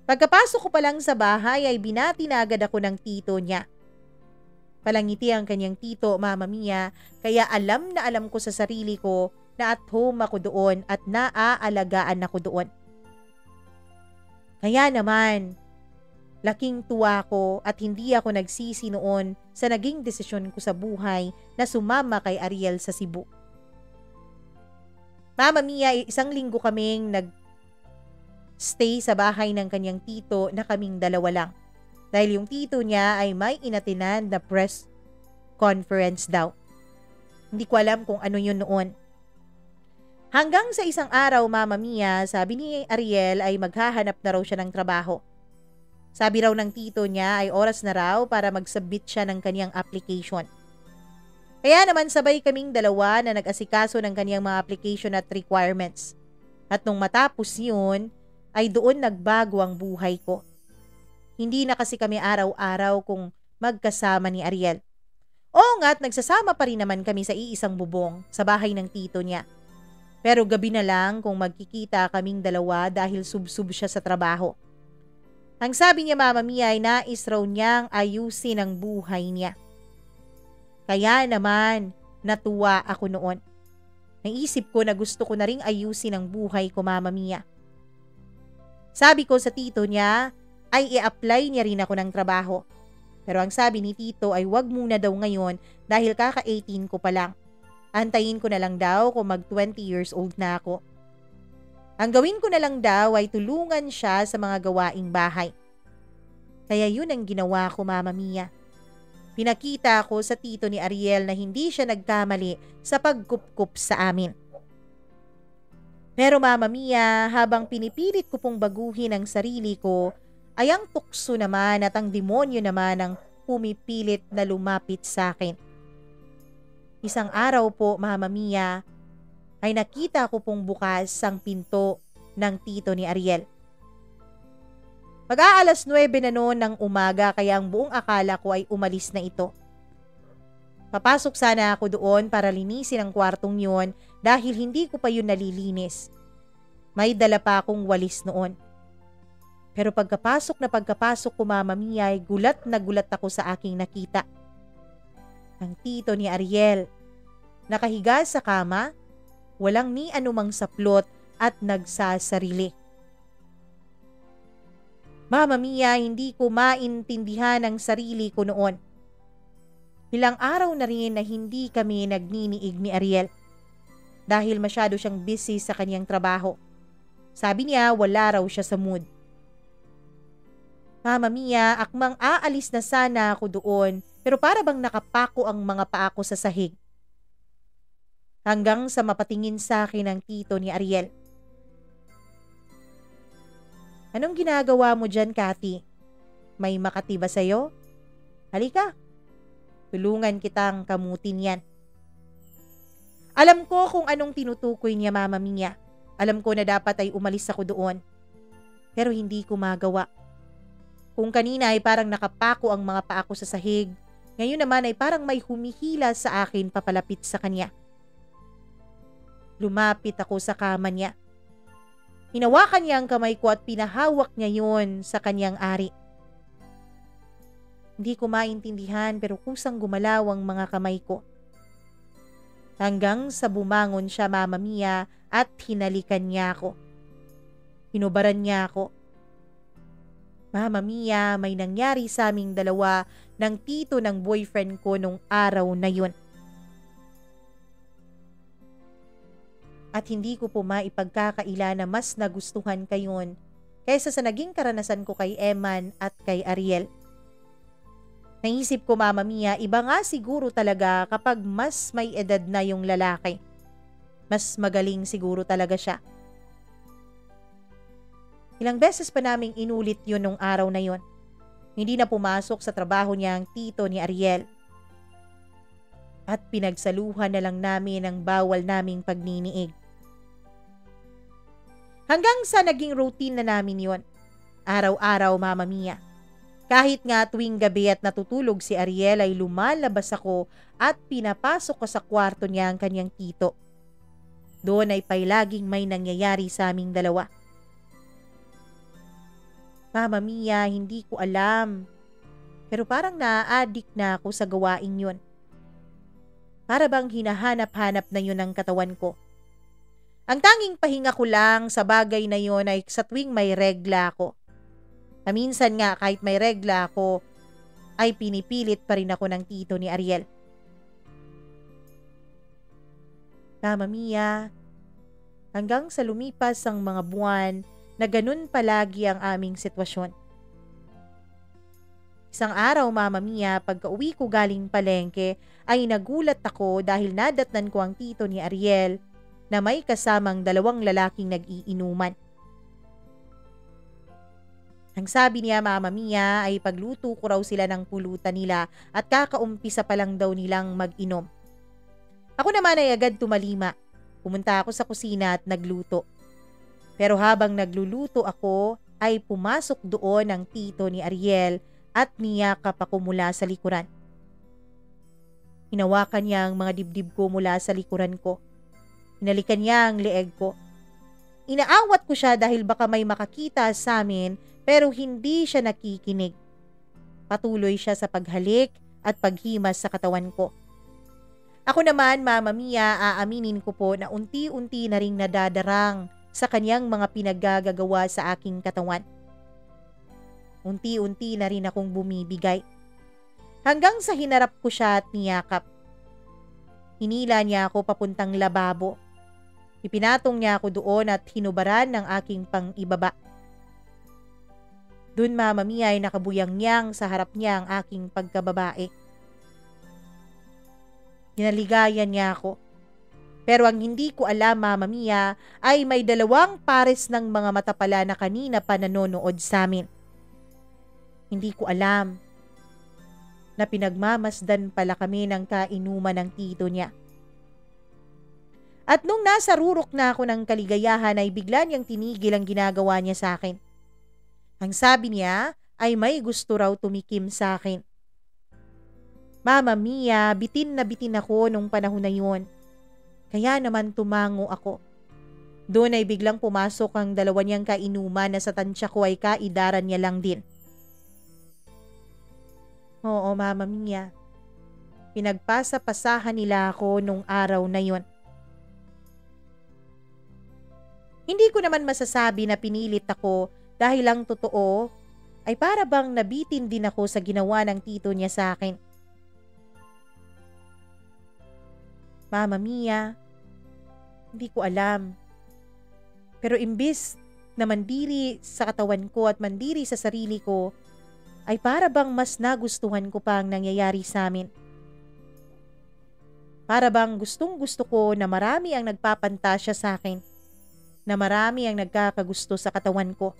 Pagkapasok ko pa lang sa bahay ay binati na agad ako ng tito niya. Palangiti ang kanyang tito, Mama Mia, kaya alam na alam ko sa sarili ko na at home ako doon at naaalagaan ako doon. Kaya naman, laking tuwa ko at hindi ako nagsisi noon sa naging desisyon ko sa buhay na sumama kay Ariel sa Cebu. Mama Mia, 1 linggo kaming nag-stay sa bahay ng kanyang tito na kaming dalawa lang. Dahil yung tito niya ay may inatinan na press conference daw. Hindi ko alam kung ano yun noon. Hanggang sa isang araw, Mama Mia, sabi ni Ariel ay maghahanap na raw siya ng trabaho. Sabi raw ng tito niya ay oras na raw para mag-submit siya ng kanyang application. Kaya naman sabay kaming dalawa na nag-asikaso ng kanyang mga application at requirements. At nung matapos yun, ay doon nagbago ang buhay ko. Hindi na kasi kami araw-araw kung magkasama ni Ariel. Oo nga't nagsasama pa rin naman kami sa iisang bubong sa bahay ng tito niya. Pero gabi na lang kung magkikita kaming dalawa dahil sub-sub siya sa trabaho. Ang sabi niya, Mama Mia, ay nais raw niyang ayusin ang buhay niya. Kaya naman, natuwa ako noon. Naisip ko na gusto ko na ring ayusin ang buhay ko, Mama Mia. Sabi ko sa tito niya, ay i-apply niya rin ako ng trabaho. Pero ang sabi ni tito ay wag muna daw ngayon dahil kaka-18 ko pa lang. Antayin ko na lang daw kung mag-20 years old na ako. Ang gawin ko na lang daw ay tulungan siya sa mga gawaing bahay. Kaya yun ang ginawa ko, Mama Mia. Pinakita ko sa tito ni Ariel na hindi siya nagkamali sa pagkupkup sa amin. Pero Mama Mia, habang pinipilit ko pong baguhin ang sarili ko, ay ang tukso naman at ang demonyo naman ang pumipilit na lumapit sa akin. Isang araw po, Mama Mia, ay nakita ko pong bukas ang pinto ng tito ni Ariel. Mag-aalas 9 na noon ng umaga kaya ang buong akala ko ay umalis na ito. Papasok sana ako doon para linisin ang kwartong yun dahil hindi ko pa yun nalilinis. May dala pa akong walis noon. Pero pagkapasok ko, Mama Mia, ay gulat na gulat ako sa aking nakita. Ang tito ni Ariel, nakahiga sa kama, walang ni anumang saplot at nagsasarili. Mama Mia, hindi ko maintindihan ang sarili ko noon. Ilang araw na rin na hindi kami nagniniig ni Ariel dahil masyado siyang busy sa kanyang trabaho. Sabi niya wala raw siya sa mood. Mama Mia, akmang aalis na sana ako doon pero para bang nakapako ang mga paa ko sa sahig. Hanggang sa mapatingin sa akin ang tito ni Ariel. Anong ginagawa mo dyan, Cathy? May makati ba sa'yo? Halika, tulungan kitang kamutin yan. Alam ko kung anong tinutukoy niya, Mama Mia. Alam ko na dapat ay umalis ako doon. Pero hindi ko magawa. Kung kanina ay parang nakapako ang mga paa ko sa sahig, ngayon naman ay parang may humihila sa akin papalapit sa kanya. Lumapit ako sa kama niya. Hinawakan niya ang kamay ko at pinahawak niya yun sa kanyang ari. Hindi ko maintindihan pero kusang gumalaw ang mga kamay ko. Hanggang sa bumangon siya, Mama Mia, at hinalikan niya ako. Hinubaran niya ako. Mama Mia, may nangyari sa aming dalawa ng tito ng boyfriend ko nung araw na yun. At hindi ko po maipagkakaila na mas nagustuhan kayon kaysa sa naging karanasan ko kay Eman at kay Ariel. Naisip ko, Mama Mia, iba nga siguro talaga kapag mas may edad na yung lalaki. Mas magaling siguro talaga siya. Ilang beses pa naming inulit yun nung araw na yun. Hindi na pumasok sa trabaho niya ang tito ni Ariel. At pinagsaluhan na lang namin ang bawal naming pagniniig. Hanggang sa naging routine na namin yun. Araw-araw, Mama Mia. Kahit nga tuwing gabi at natutulog si Ariel ay lumalabas ako at pinapasok ko sa kwarto niya ang kanyang tito. Doon ay palaging may nangyayari sa aming dalawa. Mama Mia, hindi ko alam. Pero parang na-addict na ako sa gawaing yun. Para bang hinahanap-hanap na yun ang katawan ko. Ang tanging pahinga ko lang sa bagay na yun ay sa tuwing may regla ako. Minsan nga kahit may regla ako, ay pinipilit pa rin ako ng tito ni Ariel. Mama Mia, hanggang sa lumipas ang mga buwan na ganun palagi ang aming sitwasyon. Isang araw, Mama Mia, pagka-uwi ko galing palengke ay nagulat ako dahil nadatnan ko ang tito ni Ariel na may kasamang dalawang lalaking nag-iinuman. Ang sabi niya, Mama Mia, ay pagluto ko raw sila ng pulutan nila at kakaumpisa pa lang daw nilang mag-inom. Ako naman ay agad tumalima. Pumunta ako sa kusina at nagluto. Pero habang nagluluto ako, ay pumasok doon ang tito ni Ariel at niyakap ako mula sa likuran. Hinawakan niya ang mga dibdib ko mula sa likuran ko. Hinalikan niya ang leeg ko. Inaawat ko siya dahil baka may makakita sa amin pero hindi siya nakikinig. Patuloy siya sa paghalik at paghimas sa katawan ko. Ako naman, Mama Mia, aaminin ko po na unti-unti na ring nadadarang sa kanyang mga pinaggagawa sa aking katawan. Unti-unti na rin akong bumibigay. Hanggang sa hinarap ko siya at niyakap. Hinila niya ako papuntang lababo. Ipinatong niya ako doon at hinubaran ng aking pang-ibaba. Doon, Mama Mia, ay nakabuyang-yang sa harap niya ang aking pagkababae. Hinaligayan niya ako. Pero ang hindi ko alam, Mama Mia, ay may dalawang pares ng mga mata pala na kanina pa nanonood sa amin. Hindi ko alam na pinagmamasdan pala kami ng kainuman ng tito niya. At nung nasa rurok na ako ng kaligayahan ay bigla niyang tinigil ang ginagawa niya sa akin. Ang sabi niya ay may gusto raw tumikim sa akin. Mama Mia, bitin na bitin ako nung panahon na yun. Kaya naman tumango ako. Doon ay biglang pumasok ang dalawa niyang kainuman na sa tansya ko ay kaidaran niya lang din. Oo, Mama Mia. Pinagpasa-pasahan nila ako nung araw na yun. Hindi ko naman masasabi na pinilit ako dahil ang totoo ay para bang nabitin din ako sa ginawa ng tito niya sa akin. Mama Mia, hindi ko alam. Pero imbis na mandiri sa katawan ko at mandiri sa sarili ko, ay para bang mas nagustuhan ko pa ang nangyayari sa amin. Para bang gustong-gusto ko na marami ang nagpapantasya sa akin, na marami ang nagkakagusto sa katawan ko.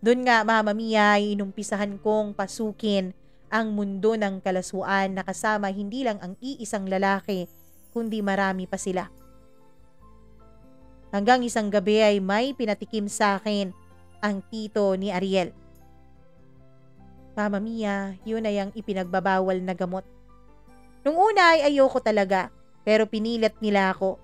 Doon nga, Mama Mia, ay inumpisahan kong pasukin ang mundo ng kalaswaan na kasama hindi lang ang iisang lalaki, kundi marami pa sila. Hanggang isang gabi ay may pinatikim sa akin ang tito ni Ariel. Mama Mia, yun ay ang ipinagbabawal na gamot. Nung una ay ayoko talaga, pero pinilit nila ako.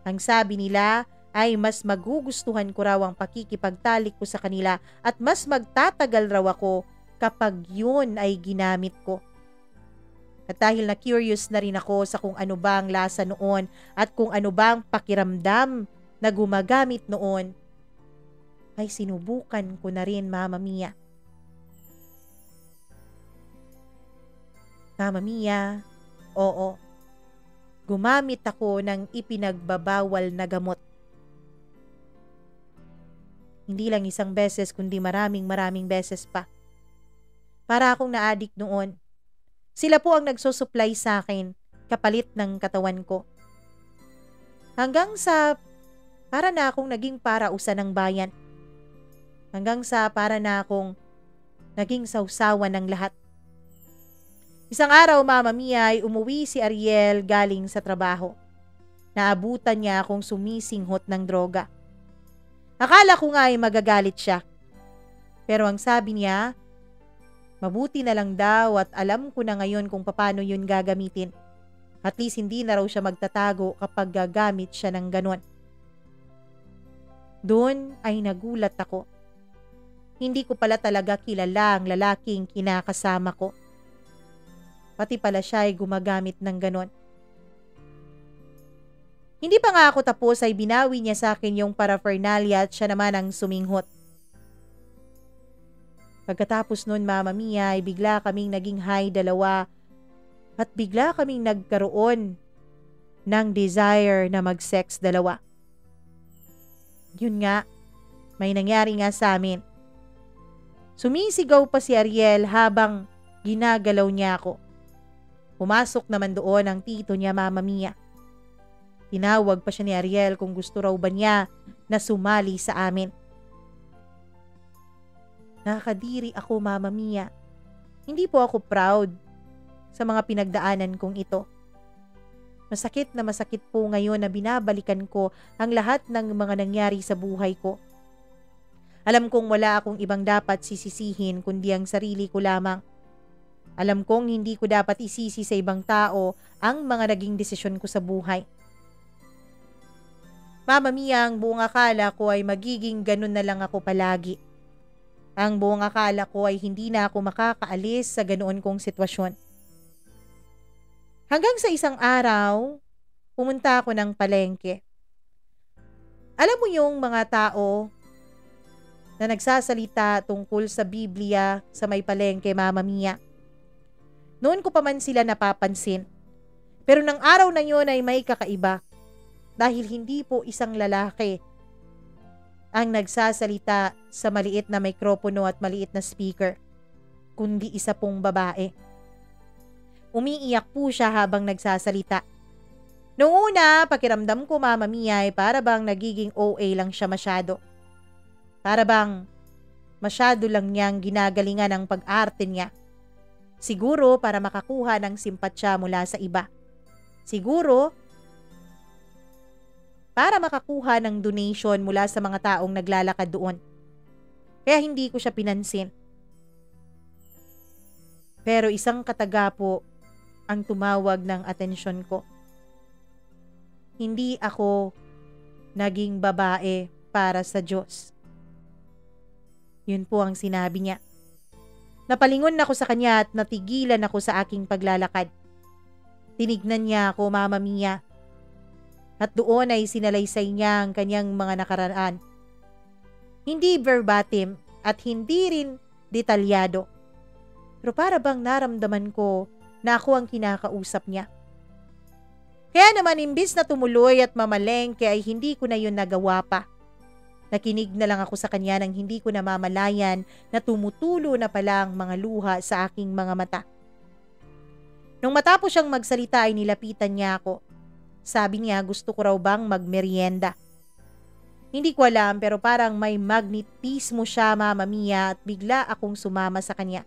Ang sabi nila ay mas magugustuhan ko raw ang pakikipagtalik ko sa kanila at mas magtatagal raw ako kapag yun ay ginamit ko. At dahil na curious na rin ako sa kung ano bang lasa noon at kung ano bang pakiramdam na gumagamit noon, ay sinubukan ko na rin, Mama Mia. Mama Mia, oo, gumamit ako ng ipinagbabawal na gamot. Hindi lang isang beses kundi maraming beses pa. Para akong na-addict noon. Sila po ang nagsusupply sa akin kapalit ng katawan ko. Hanggang sa para na akong naging parausan ng bayan. Hanggang sa para na akong naging sausawan ng lahat. Isang araw, Mama Mia, ay umuwi si Ariel galing sa trabaho. Naabutan niya akong sumisinghot ng droga. Akala ko nga ay magagalit siya. Pero ang sabi niya, mabuti na lang daw at alam ko na ngayon kung paano yun gagamitin. At least hindi na raw siya magtatago kapag gagamit siya ng ganon. Doon ay nagulat ako. Hindi ko pala talaga kilala ang lalaking kinakasama ko. Pati pala siya ay gumagamit ng ganon. Hindi pa nga ako tapos ay binawi niya sa akin yung paraphernalia at siya naman ang suminghot. Pagkatapos nun, Mama Mia, ay bigla kaming naging high dalawa at bigla kaming nagkaroon ng desire na mag-sex dalawa. Yun nga, may nangyari nga sa amin. Sumisigaw pa si Ariel habang ginagalaw niya ako. Pumasok naman doon ang tito niya, Mama Mia. Tinawag pa siya ni Ariel kung gusto raw ba niya na sumali sa amin. Nakakadiri ako, Mama Mia. Hindi po ako proud sa mga pinagdaanan kong ito. Masakit na masakit po ngayon na binabalikan ko ang lahat ng mga nangyari sa buhay ko. Alam kong wala akong ibang dapat sisisihin kundi ang sarili ko lamang. Alam kong hindi ko dapat isisi sa ibang tao ang mga naging desisyon ko sa buhay. Mama Mia, ang buong akala ko ay magiging ganun na lang ako palagi. Ang buong akala ko ay hindi na ako makakaalis sa ganoon kong sitwasyon. Hanggang sa isang araw, pumunta ako ng palengke. Alam mo yung mga tao na nagsasalita tungkol sa Biblia sa may palengke, Mama Mia. Noon ko pa man sila napapansin. Pero ng araw na yun ay may kakaiba. Dahil hindi po isang lalaki ang nagsasalita sa maliit na mikropono at maliit na speaker, kundi isa pong babae. Umiiyak po siya habang nagsasalita. Noong una, pakiramdam ko, Mama Mia, ay para bang nagiging OA lang siya masyado. Para bang masyado lang niyang ginagalingan ang pag-arte niya. Siguro para makakuha ng simpatsya mula sa iba. Siguro para makakuha ng donation mula sa mga taong naglalakad doon. Kaya hindi ko siya pinansin. Pero isang kataga po ang tumawag ng atensyon ko. Hindi ako naging babae para sa Diyos. Yun po ang sinabi niya. Napalingon ako sa kanya at natigilan ako sa aking paglalakad. Tinignan niya ako, Mama Mia. At doon ay sinalaysay niya ang kanyang mga nakaraan. Hindi verbatim at hindi rin detalyado. Pero para bang naramdaman ko na ako ang kinakausap niya. Kaya naman imbis na tumuloy at mamalengke ay hindi ko na yun nagawa pa. Nakinig na lang ako sa kanya nang hindi ko namamalayan na tumutulo na pala ang mga luha sa aking mga mata. Nung matapos siyang magsalita ay nilapitan niya ako. Sabi niya gusto ko raw bang magmerienda. Hindi ko alam pero parang may magnetismo siya, Mama Mia, at bigla akong sumama sa kanya.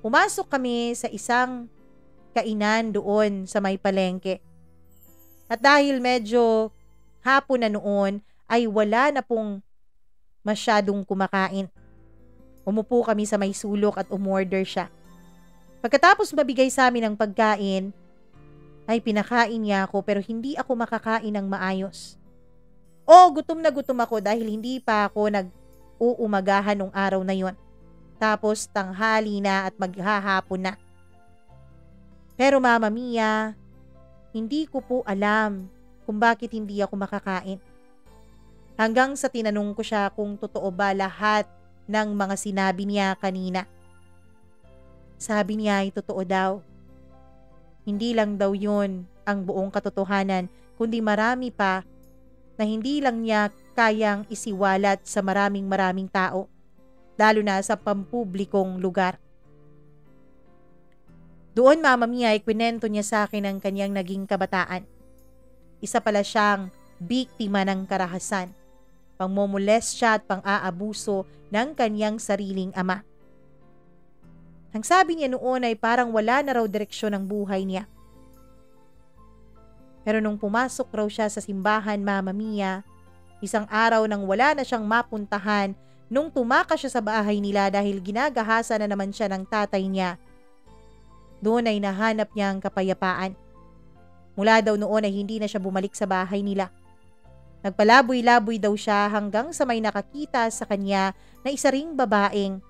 Pumasok kami sa isang kainan doon sa may palengke. At dahil medyo hapon na noon ay wala na pong masyadong kumakain. Umupo kami sa may sulok at umorder siya. Pagkatapos mabigay sa amin ang pagkain, ay pinakain niya ako pero hindi ako makakain ng maayos. Gutom na gutom ako dahil hindi pa ako nag-uumagahan nung araw na yon. Tapos tanghali na at maghahapon na. Pero Mama Mia, hindi ko po alam kung bakit hindi ako makakain. Hanggang sa tinanong ko siya kung totoo ba lahat ng mga sinabi niya kanina. Sabi niya ay totoo daw. Hindi lang daw yun ang buong katotohanan, kundi marami pa na hindi lang niya kayang isiwalat sa maraming tao, lalo na sa pampublikong lugar. Doon Mama Mia ay kwento niya sa akin ang kanyang naging kabataan. Isa pala siyang biktima ng karahasan, pangmomolestya at pang-aabuso ng kanyang sariling ama. Ang sabi niya noon ay parang wala na raw direksyon ang buhay niya. Pero nung pumasok raw siya sa simbahan Mama Mia, isang araw nang wala na siyang mapuntahan, nung tumakas siya sa bahay nila dahil ginagahasa na naman siya ng tatay niya, doon ay nahanap niya ang kapayapaan. Mula daw noon ay hindi na siya bumalik sa bahay nila. Nagpalaboy-laboy daw siya hanggang sa may nakakita sa kanya na isa ring babaeng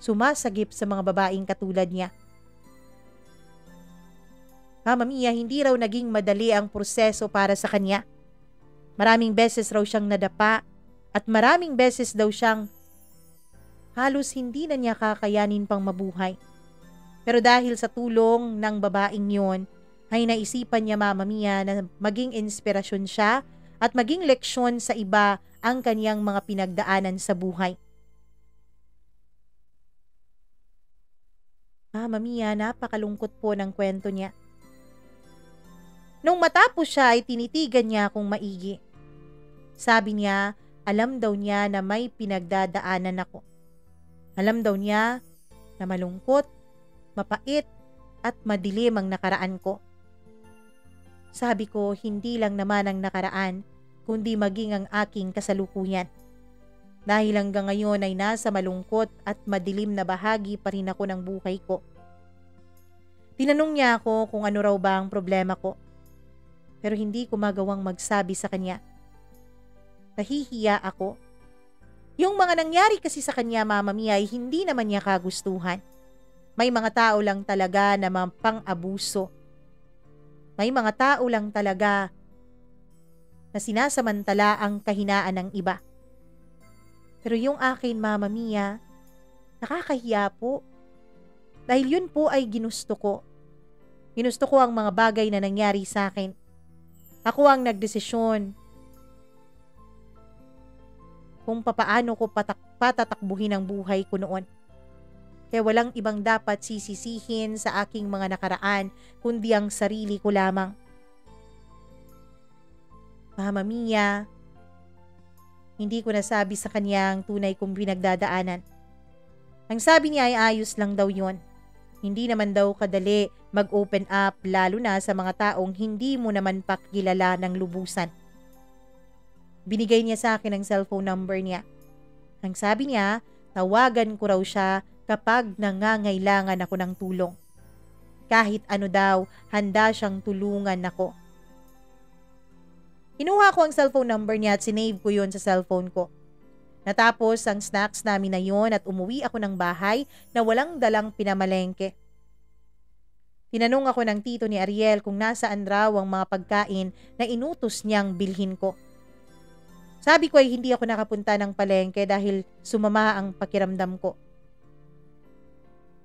sumasagip sa mga babaeng katulad niya. Mama Mia, hindi raw naging madali ang proseso para sa kanya. Maraming beses raw siyang nadapa at maraming beses daw siyang halos hindi na niya kakayanin pang mabuhay. Pero dahil sa tulong ng babaeng yon, ay naisipan niya Mama Mia na maging inspirasyon siya at maging leksyon sa iba ang kaniyang mga pinagdaanan sa buhay. Mama Mia, napakalungkot po ng kwento niya. Nung matapos siya ay tinitigan niya akong maigi. Sabi niya, alam daw niya na may pinagdadaanan ako. Alam daw niya na malungkot, mapait at madilim ang nakaraan ko. Sabi ko, hindi lang naman ang nakaraan, kundi maging ang aking kasalukuyan. Dahil hanggang ngayon ay nasa malungkot at madilim na bahagi pa rin ako ng buhay ko. Tinanong niya ako kung ano raw ba ang problema ko. Pero hindi ko magawang magsabi sa kanya. Nahihiya ako. Yung mga nangyari kasi sa kanya Mama Mia ay hindi naman niya kagustuhan. May mga tao lang talaga na pang-abuso. May mga tao lang talaga na sinasamantala ang kahinaan ng iba. Pero yung akin Mama Mia, nakakahiya po. Dahil yun po ay ginusto ko. Ginusto ko ang mga bagay na nangyari sa akin. Ako ang nagdesisyon kung papaano ko patatakbuhin ang buhay ko noon. Kaya walang ibang dapat sisisihin sa aking mga nakaraan, kundi ang sarili ko lamang. Mama Mia, hindi ko nasabi sa kanya ang tunay kong pinagdadaanan. Ang sabi niya ay ayos lang daw yon. Hindi naman daw kadali mag-open up lalo na sa mga taong hindi mo naman pakilala ng lubusan. Binigay niya sa akin ang cellphone number niya. Ang sabi niya, tawagan ko raw siya kapag nangangailangan ako ng tulong. Kahit ano daw, handa siyang tulungan ako. Kinuha ko ang cellphone number niya at sinave ko yon sa cellphone ko. Natapos ang snacks namin na yon at umuwi ako ng bahay na walang dalang pinamalengke. Tinanong ako ng tito ni Ariel kung nasaan raw ang mga pagkain na inutos niyang bilhin ko. Sabi ko ay hindi ako nakapunta ng palengke dahil sumama ang pakiramdam ko.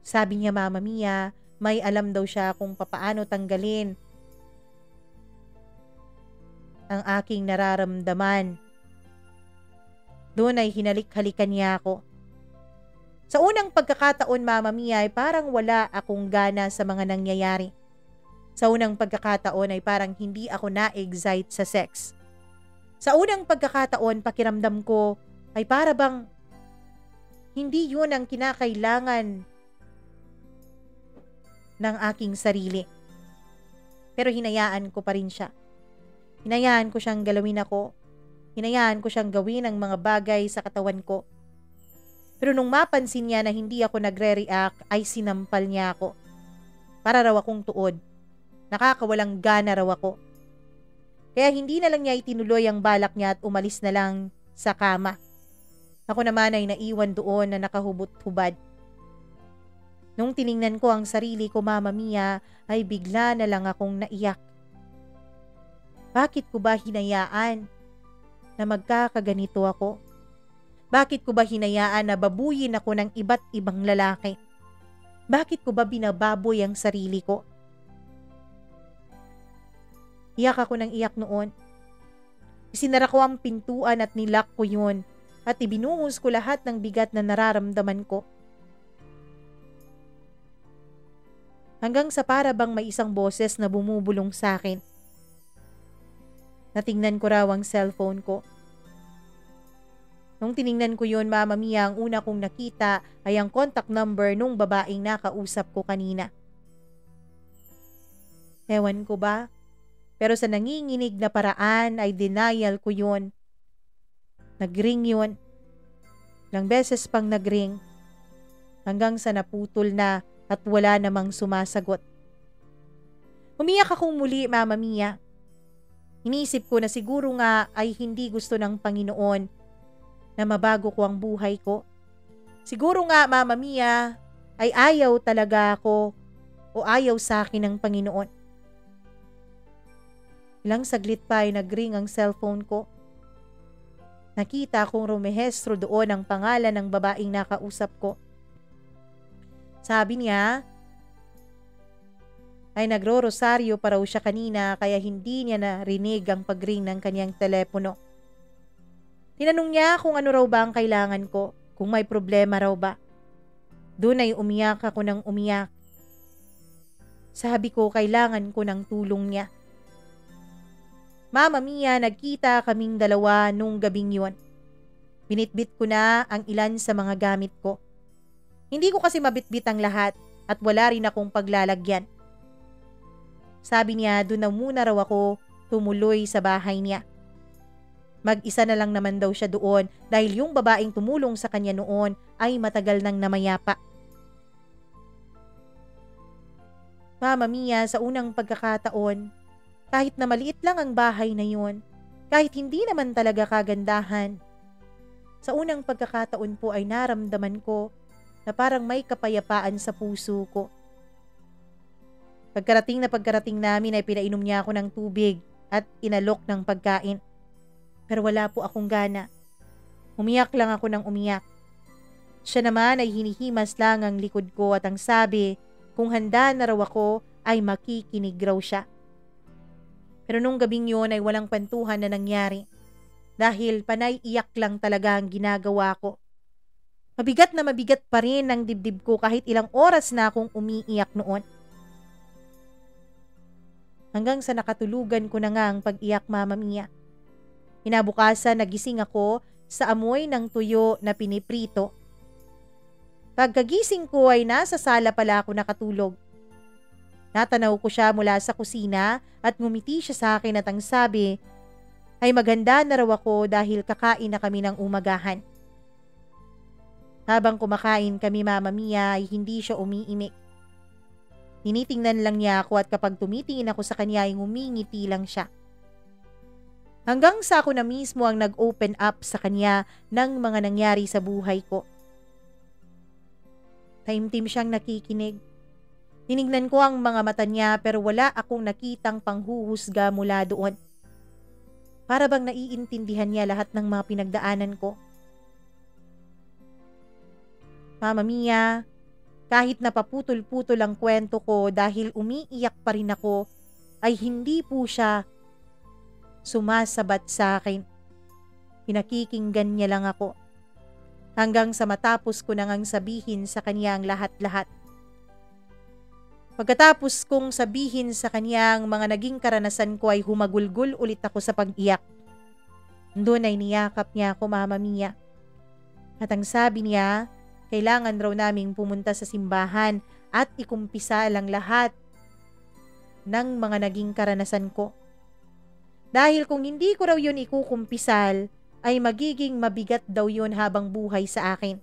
Sabi niya Mama Mia, may alam daw siya kung papaano tanggalin ang aking nararamdaman. Doon ay hinalik-halikan niya ako. Sa unang pagkakataon Mama Mia ay parang wala akong gana sa mga nangyayari. Sa unang pagkakataon ay parang hindi ako na-excite sa sex. Sa unang pagkakataon pakiramdam ko ay para bang hindi yun ang kinakailangan ng aking sarili. Pero hinayaan ko pa rin siya. Hinayaan ko siyang galawin ako. Hinayaan ko siyang gawin ang mga bagay sa katawan ko. Pero nung mapansin niya na hindi ako nagre-react, ay sinampal niya ako. Para raw akong tuod. Nakakawalang gana raw ako. Kaya hindi na lang niya itinuloy ang balak niya at umalis na lang sa kama. Ako naman ay naiwan doon na nakahubot-hubad. Nung tiningnan ko ang sarili ko, Mama Mia, ay bigla na lang akong naiyak. Bakit ko ba hinayaan na magkakaganito ako? Bakit ko ba hinayaan na babuyin ako ng iba't ibang lalaki? Bakit ko ba binababoy ang sarili ko? Iyak ako ng iyak noon. Isinara ko ang pintuan at nilak ko yun at ibinuhos ko lahat ng bigat na nararamdaman ko. Hanggang sa para bang may isang boses na bumubulong sa akin. Natingnan ko raw ang cellphone ko. Nung tiningnan ko yun, Mama Mia, ang una kong nakita ay ang contact number nung babaeng nakausap ko kanina. Ewan ko ba? Pero sa nanginginig na paraan ay denial ko yun. Nagring yun. Ilang beses pang nagring. Hanggang sa naputol na at wala namang sumasagot. Umiyak akong muli, Mama Mia. Inisip ko na siguro nga ay hindi gusto ng Panginoon na mabago ko ang buhay ko. Siguro nga, Mama Mia, ay ayaw talaga ako o ayaw sa akin ng Panginoon. Ilang saglit pa ay nagring ang cellphone ko. Nakita kong rumehestro doon ang pangalan ng babaeng nakausap ko. Sabi niya ay nagro-rosaryo pa raw siya kanina kaya hindi niya narinig ang pag-ring ng kanyang telepono. Tinanong niya kung ano raw ba ang kailangan ko, kung may problema raw ba. Doon ay umiyak ako ng umiyak. Sabi ko kailangan ko ng tulong niya. Mama Mia, nagkita kaming dalawa nung gabing yon. Binitbit ko na ang ilan sa mga gamit ko. Hindi ko kasi mabitbit ang lahat at wala rin akong paglalagyan. Sabi niya doon na muna raw ako tumuloy sa bahay niya. Mag-isa na lang naman daw siya doon dahil yung babaeng tumulong sa kanya noon ay matagal nang namayapa. Mama Mia, sa unang pagkakataon, kahit na maliit lang ang bahay na yun, kahit hindi naman talaga kagandahan, sa unang pagkakataon po ay naramdaman ko na parang may kapayapaan sa puso ko. Pagkarating namin ay pinainom niya ako ng tubig at inalok ng pagkain. Pero wala po akong gana. Umiyak lang ako ng umiyak. Siya naman ay hinihimas lang ang likod ko at ang sabi kung handa na raw ako ay makikinig raw siya. Pero nung gabing yun ay walang kwentuhan na nangyari dahil panay iyak lang talaga ang ginagawa ko. Mabigat na mabigat pa rin ang dibdib ko kahit ilang oras na akong umiiyak noon. Hanggang sa nakatulugan ko na nga ang pag-iyak, Mama Mia. Kinabukasan nagising ako sa amoy ng tuyo na piniprito. Pagkagising ko ay nasa sala pala ako nakatulog. Natanaw ko siya mula sa kusina at ngumiti siya sa akin at ang sabi ay maganda na raw ako dahil kakain na kami ng umagahan. Habang kumakain kami, Mama Mia, ay hindi siya umiimik. Tinitingnan lang niya ako at kapag tumitingin ako sa kanya ay ngumingiti lang siya. Hanggang sa ako na mismo ang nag-open up sa kanya ng mga nangyari sa buhay ko. Taimtim siyang nakikinig. Tinignan ko ang mga mata niya pero wala akong nakitang panghuhusga mula doon. Para bang naiintindihan niya lahat ng mga pinagdaanan ko. Mama Mia, kahit napaputol-putol ang kwento ko dahil umiiyak pa rin ako, ay hindi po siya sumasabat sa akin. Pinakikinggan niya lang ako. Hanggang sa matapos ko nang sabihin sa kanya ang lahat-lahat. Pagkatapos kong sabihin sa kanya ang mga naging karanasan ko ay humagulgul ulit ako sa pag-iyak. Doon ay niyakap niya ako, Mama Mia. At ang sabi niya, kailangan raw naming pumunta sa simbahan at ikumpisa lang lahat ng mga naging karanasan ko. Dahil kung hindi ko raw yun ikukumpisal, ay magiging mabigat daw yun habang buhay sa akin.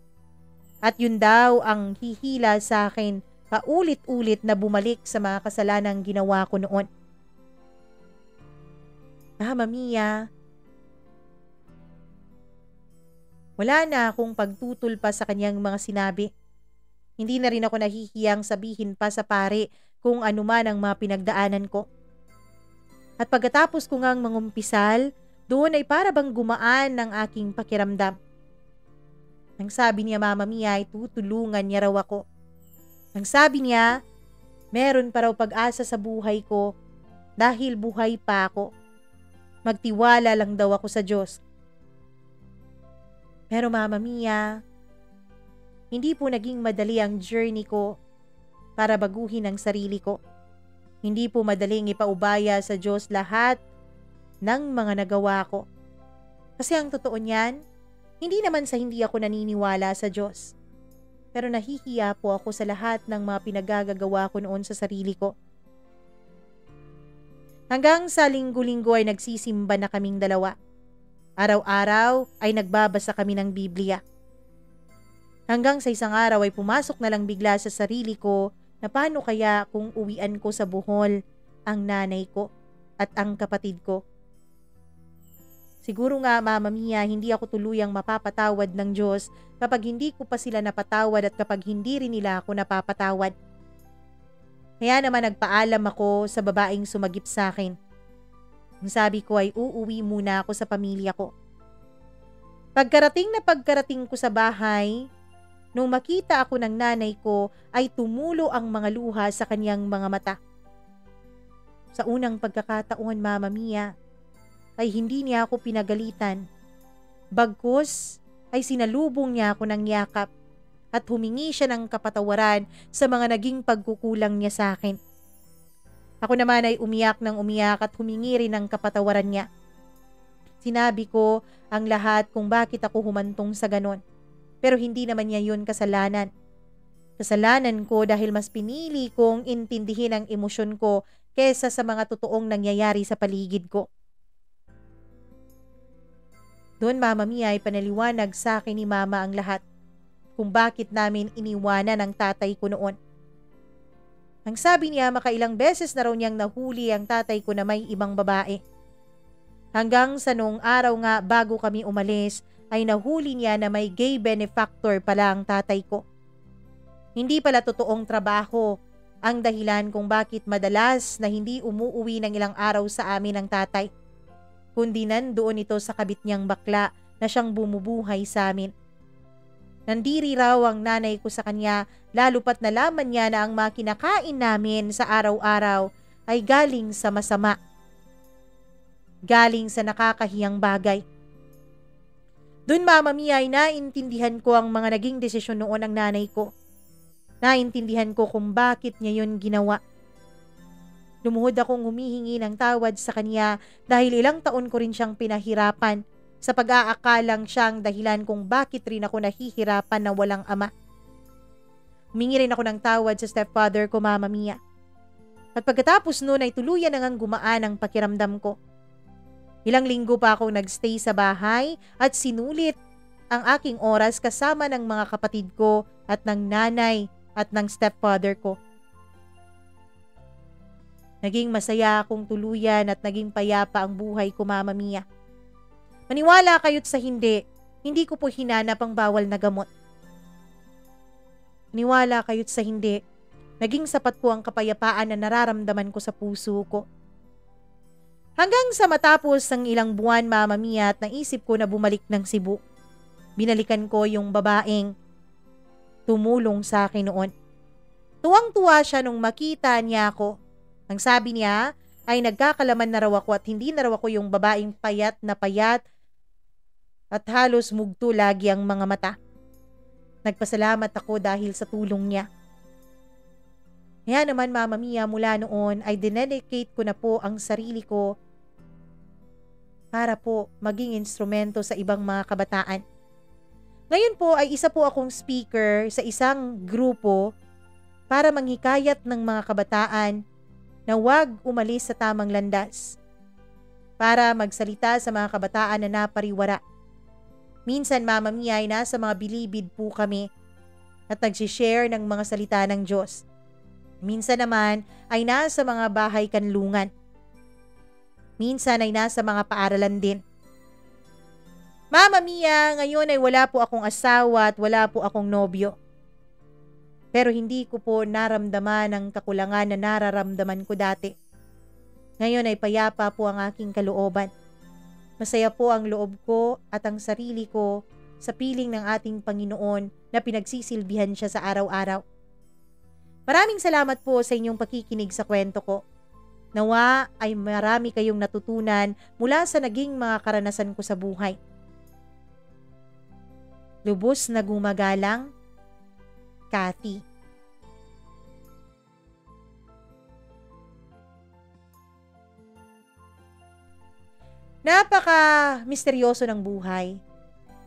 At yun daw ang hihila sa akin paulit-ulit na bumalik sa mga kasalanang ginawa ko noon. Mama Mia, Wala na akong pagtutol pa sa kanyang mga sinabi. Hindi na rin ako nahihiyang sabihin pa sa pare kung ano man ang mga pinagdaanan ko. At pagkatapos ko ngang mangumpisal, doon ay para bang gumaan ng aking pakiramdam. Ang sabi niya Mama Mia ay tutulungan niya raw ako. Ang sabi niya, meron pa raw pag-asa sa buhay ko dahil buhay pa ako. Magtiwala lang daw ako sa Diyos. Pero Mama Mia, hindi po naging madali ang journey ko para baguhin ang sarili ko. Hindi po madaling ipaubaya sa Diyos lahat ng mga nagawa ko. Kasi ang totoo niyan, hindi naman sa hindi ako naniniwala sa Diyos. Pero nahihiya po ako sa lahat ng mga pinagagagawa ko noon sa sarili ko. Hanggang sa linggo-linggo ay nagsisimba na kaming dalawa. Araw-araw ay nagbabasa kami ng Biblia. Hanggang sa isang araw ay pumasok na lang bigla sa sarili ko na paano kaya kung uwian ko sa Bohol ang nanay ko at ang kapatid ko. Siguro nga Mama Mia, hindi ako tuluyang mapapatawad ng Diyos kapag hindi ko pa sila napatawad at kapag hindi rin nila ako napapatawad. Kaya naman nagpaalam ako sa babaeng sumagip sa akin. Ang sabi ko ay uuwi muna ako sa pamilya ko. Pagkarating ko sa bahay, nung makita ako ng nanay ko ay tumulo ang mga luha sa kanyang mga mata. Sa unang pagkakataon Mama Mia, ay hindi niya ako pinagalitan. Bagkus ay sinalubong niya ako ng yakap at humingi siya ng kapatawaran sa mga naging pagkukulang niya sa akin. Ako naman ay umiyak ng umiyak at humingi rin ng kapatawaran niya. Sinabi ko ang lahat kung bakit ako humantong sa ganon. Pero hindi naman niya yun kasalanan. Kasalanan ko dahil mas pinili kong intindihin ang emosyon ko kesa sa mga totoong nangyayari sa paligid ko. Doon Mama Mia ay panaliwanag sa akin ni Mama ang lahat kung bakit namin iniwanan ang tatay ko noon. Ang sabi niya makailang beses na raw niyang nahuli ang tatay ko na may ibang babae. Hanggang sa noong araw nga bago kami umalis ay nahuli niya na may gay benefactor pala ang tatay ko. Hindi pala totoong trabaho ang dahilan kung bakit madalas na hindi umuuwi ng ilang araw sa amin ang tatay. Kundi nandoon ito sa kabit niyang bakla na siyang bumubuhay sa amin. Nandiri raw ang nanay ko sa kanya lalo pat nalaman niya na ang mga kinakain namin sa araw-araw ay galing sa masama. Galing sa nakakahiyang bagay. Doon Mama Mia ay naintindihan ko ang mga naging desisyon noon ng nanay ko. Naintindihan ko kung bakit niya yun ginawa. Lumuhod akong humihingi ng tawad sa kanya dahil ilang taon ko rin siyang pinahirapan sa pag-aakalang siyang dahilan kung bakit rin ako nahihirapan na walang ama. Humingi rin ako ng tawad sa stepfather ko Mama Mia. At pagkatapos noon ay tuluyan na ngang gumaan ang pakiramdam ko. Ilang linggo pa akong nagstay sa bahay at sinulit ang aking oras kasama ng mga kapatid ko at ng nanay at ng stepfather ko. Naging masaya akong tuluyan at naging payapa ang buhay ko Mama Mia. Maniwala kayo't sa hindi ko po hinanap ang bawal na gamot. Maniwala kayo't sa hindi, naging sapat po ang kapayapaan na nararamdaman ko sa puso ko. Hanggang sa matapos ang ilang buwan Mama Mia at naisip ko na bumalik ng Cebu. Binalikan ko yung babaeng tumulong sa akin noon. Tuwang-tuwa siya nung makita niya ako. Ang sabi niya ay nagkakalaman na raw ako at hindi na raw ako yung babaeng payat at halos mugto lagi ang mga mata. Nagpasalamat ako dahil sa tulong niya. Kaya naman Mama Mia mula noon ay dinedicate ko na po ang sarili ko para po maging instrumento sa ibang mga kabataan. Ngayon po ay isa po akong speaker sa isang grupo para manghikayat ng mga kabataan na huwag umalis sa tamang landas, para magsalita sa mga kabataan na napariwara. Minsan Mama Mia ay nasa mga bilibid po kami at nagsishare ng mga salita ng Diyos. Minsan naman ay nasa mga bahay kanlungan. Minsan ay nasa mga paaralan din. Mama Mia, ngayon ay wala po akong asawa at wala po akong nobyo. Pero hindi ko po naramdaman ang kakulangan na nararamdaman ko dati. Ngayon ay payapa po ang aking kalooban. Masaya po ang loob ko at ang sarili ko sa piling ng ating Panginoon na pinagsisilbihan siya sa araw-araw. Maraming salamat po sa inyong pakikinig sa kwento ko. Nawa ay marami kayong natutunan mula sa naging mga karanasan ko sa buhay. Lubos na gumagalang, Kathy. Napaka-misteryoso ng buhay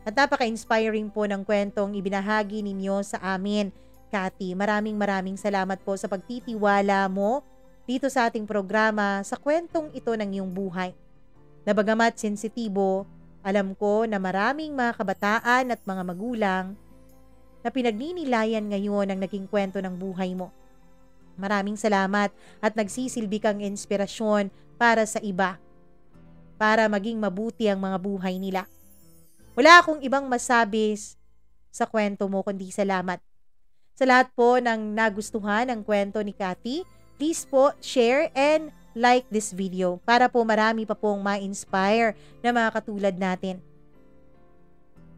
at napaka-inspiring po ng kwentong ibinahagi ninyo sa amin, Kathy. Maraming salamat po sa pagtitiwala mo dito sa ating programa sa kwentong ito ng iyong buhay. Na bagamat sensitibo, alam ko na maraming mga kabataan at mga magulang na pinagninilayan ngayon ang naging kwento ng buhay mo. Maraming salamat at nagsisilbi kang inspirasyon para sa iba, para maging mabuti ang mga buhay nila. Wala akong ibang masabi sa kwento mo kundi salamat. Sa lahat po ng nagustuhan ang kwento ni Kathy, please po share and like this video para po marami pa pong ma-inspire na mga katulad natin.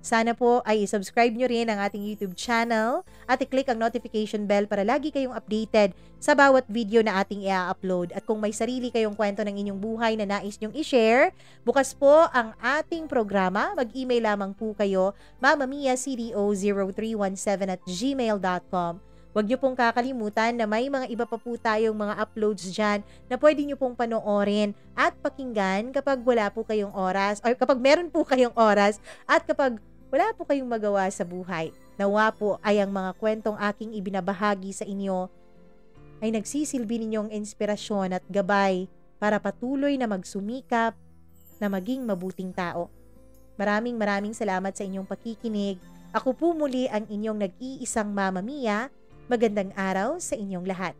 Sana po ay subscribe nyo rin ang ating YouTube channel at i-click ang notification bell para lagi kayong updated sa bawat video na ating i-upload. At kung may sarili kayong kwento ng inyong buhay na nais nyong i-share, bukas po ang ating programa. Mag-email lamang po kayo, mamamiacdo0317@gmail.com. Huwag niyo pong kakalimutan na may mga iba pa po tayong mga uploads dyan na pwede niyo pong panoorin at pakinggan kapag wala po kayong oras or kapag meron po kayong oras at kapag wala po kayong magawa sa buhay. Nawa po ay ang mga kwentong aking ibinabahagi sa inyo ay nagsisilbi ninyong inspirasyon at gabay para patuloy na magsumikap na maging mabuting tao. Maraming salamat sa inyong pakikinig. Ako po muli ang inyong nag-iisang Mama Mia. Magandang araw sa inyong lahat.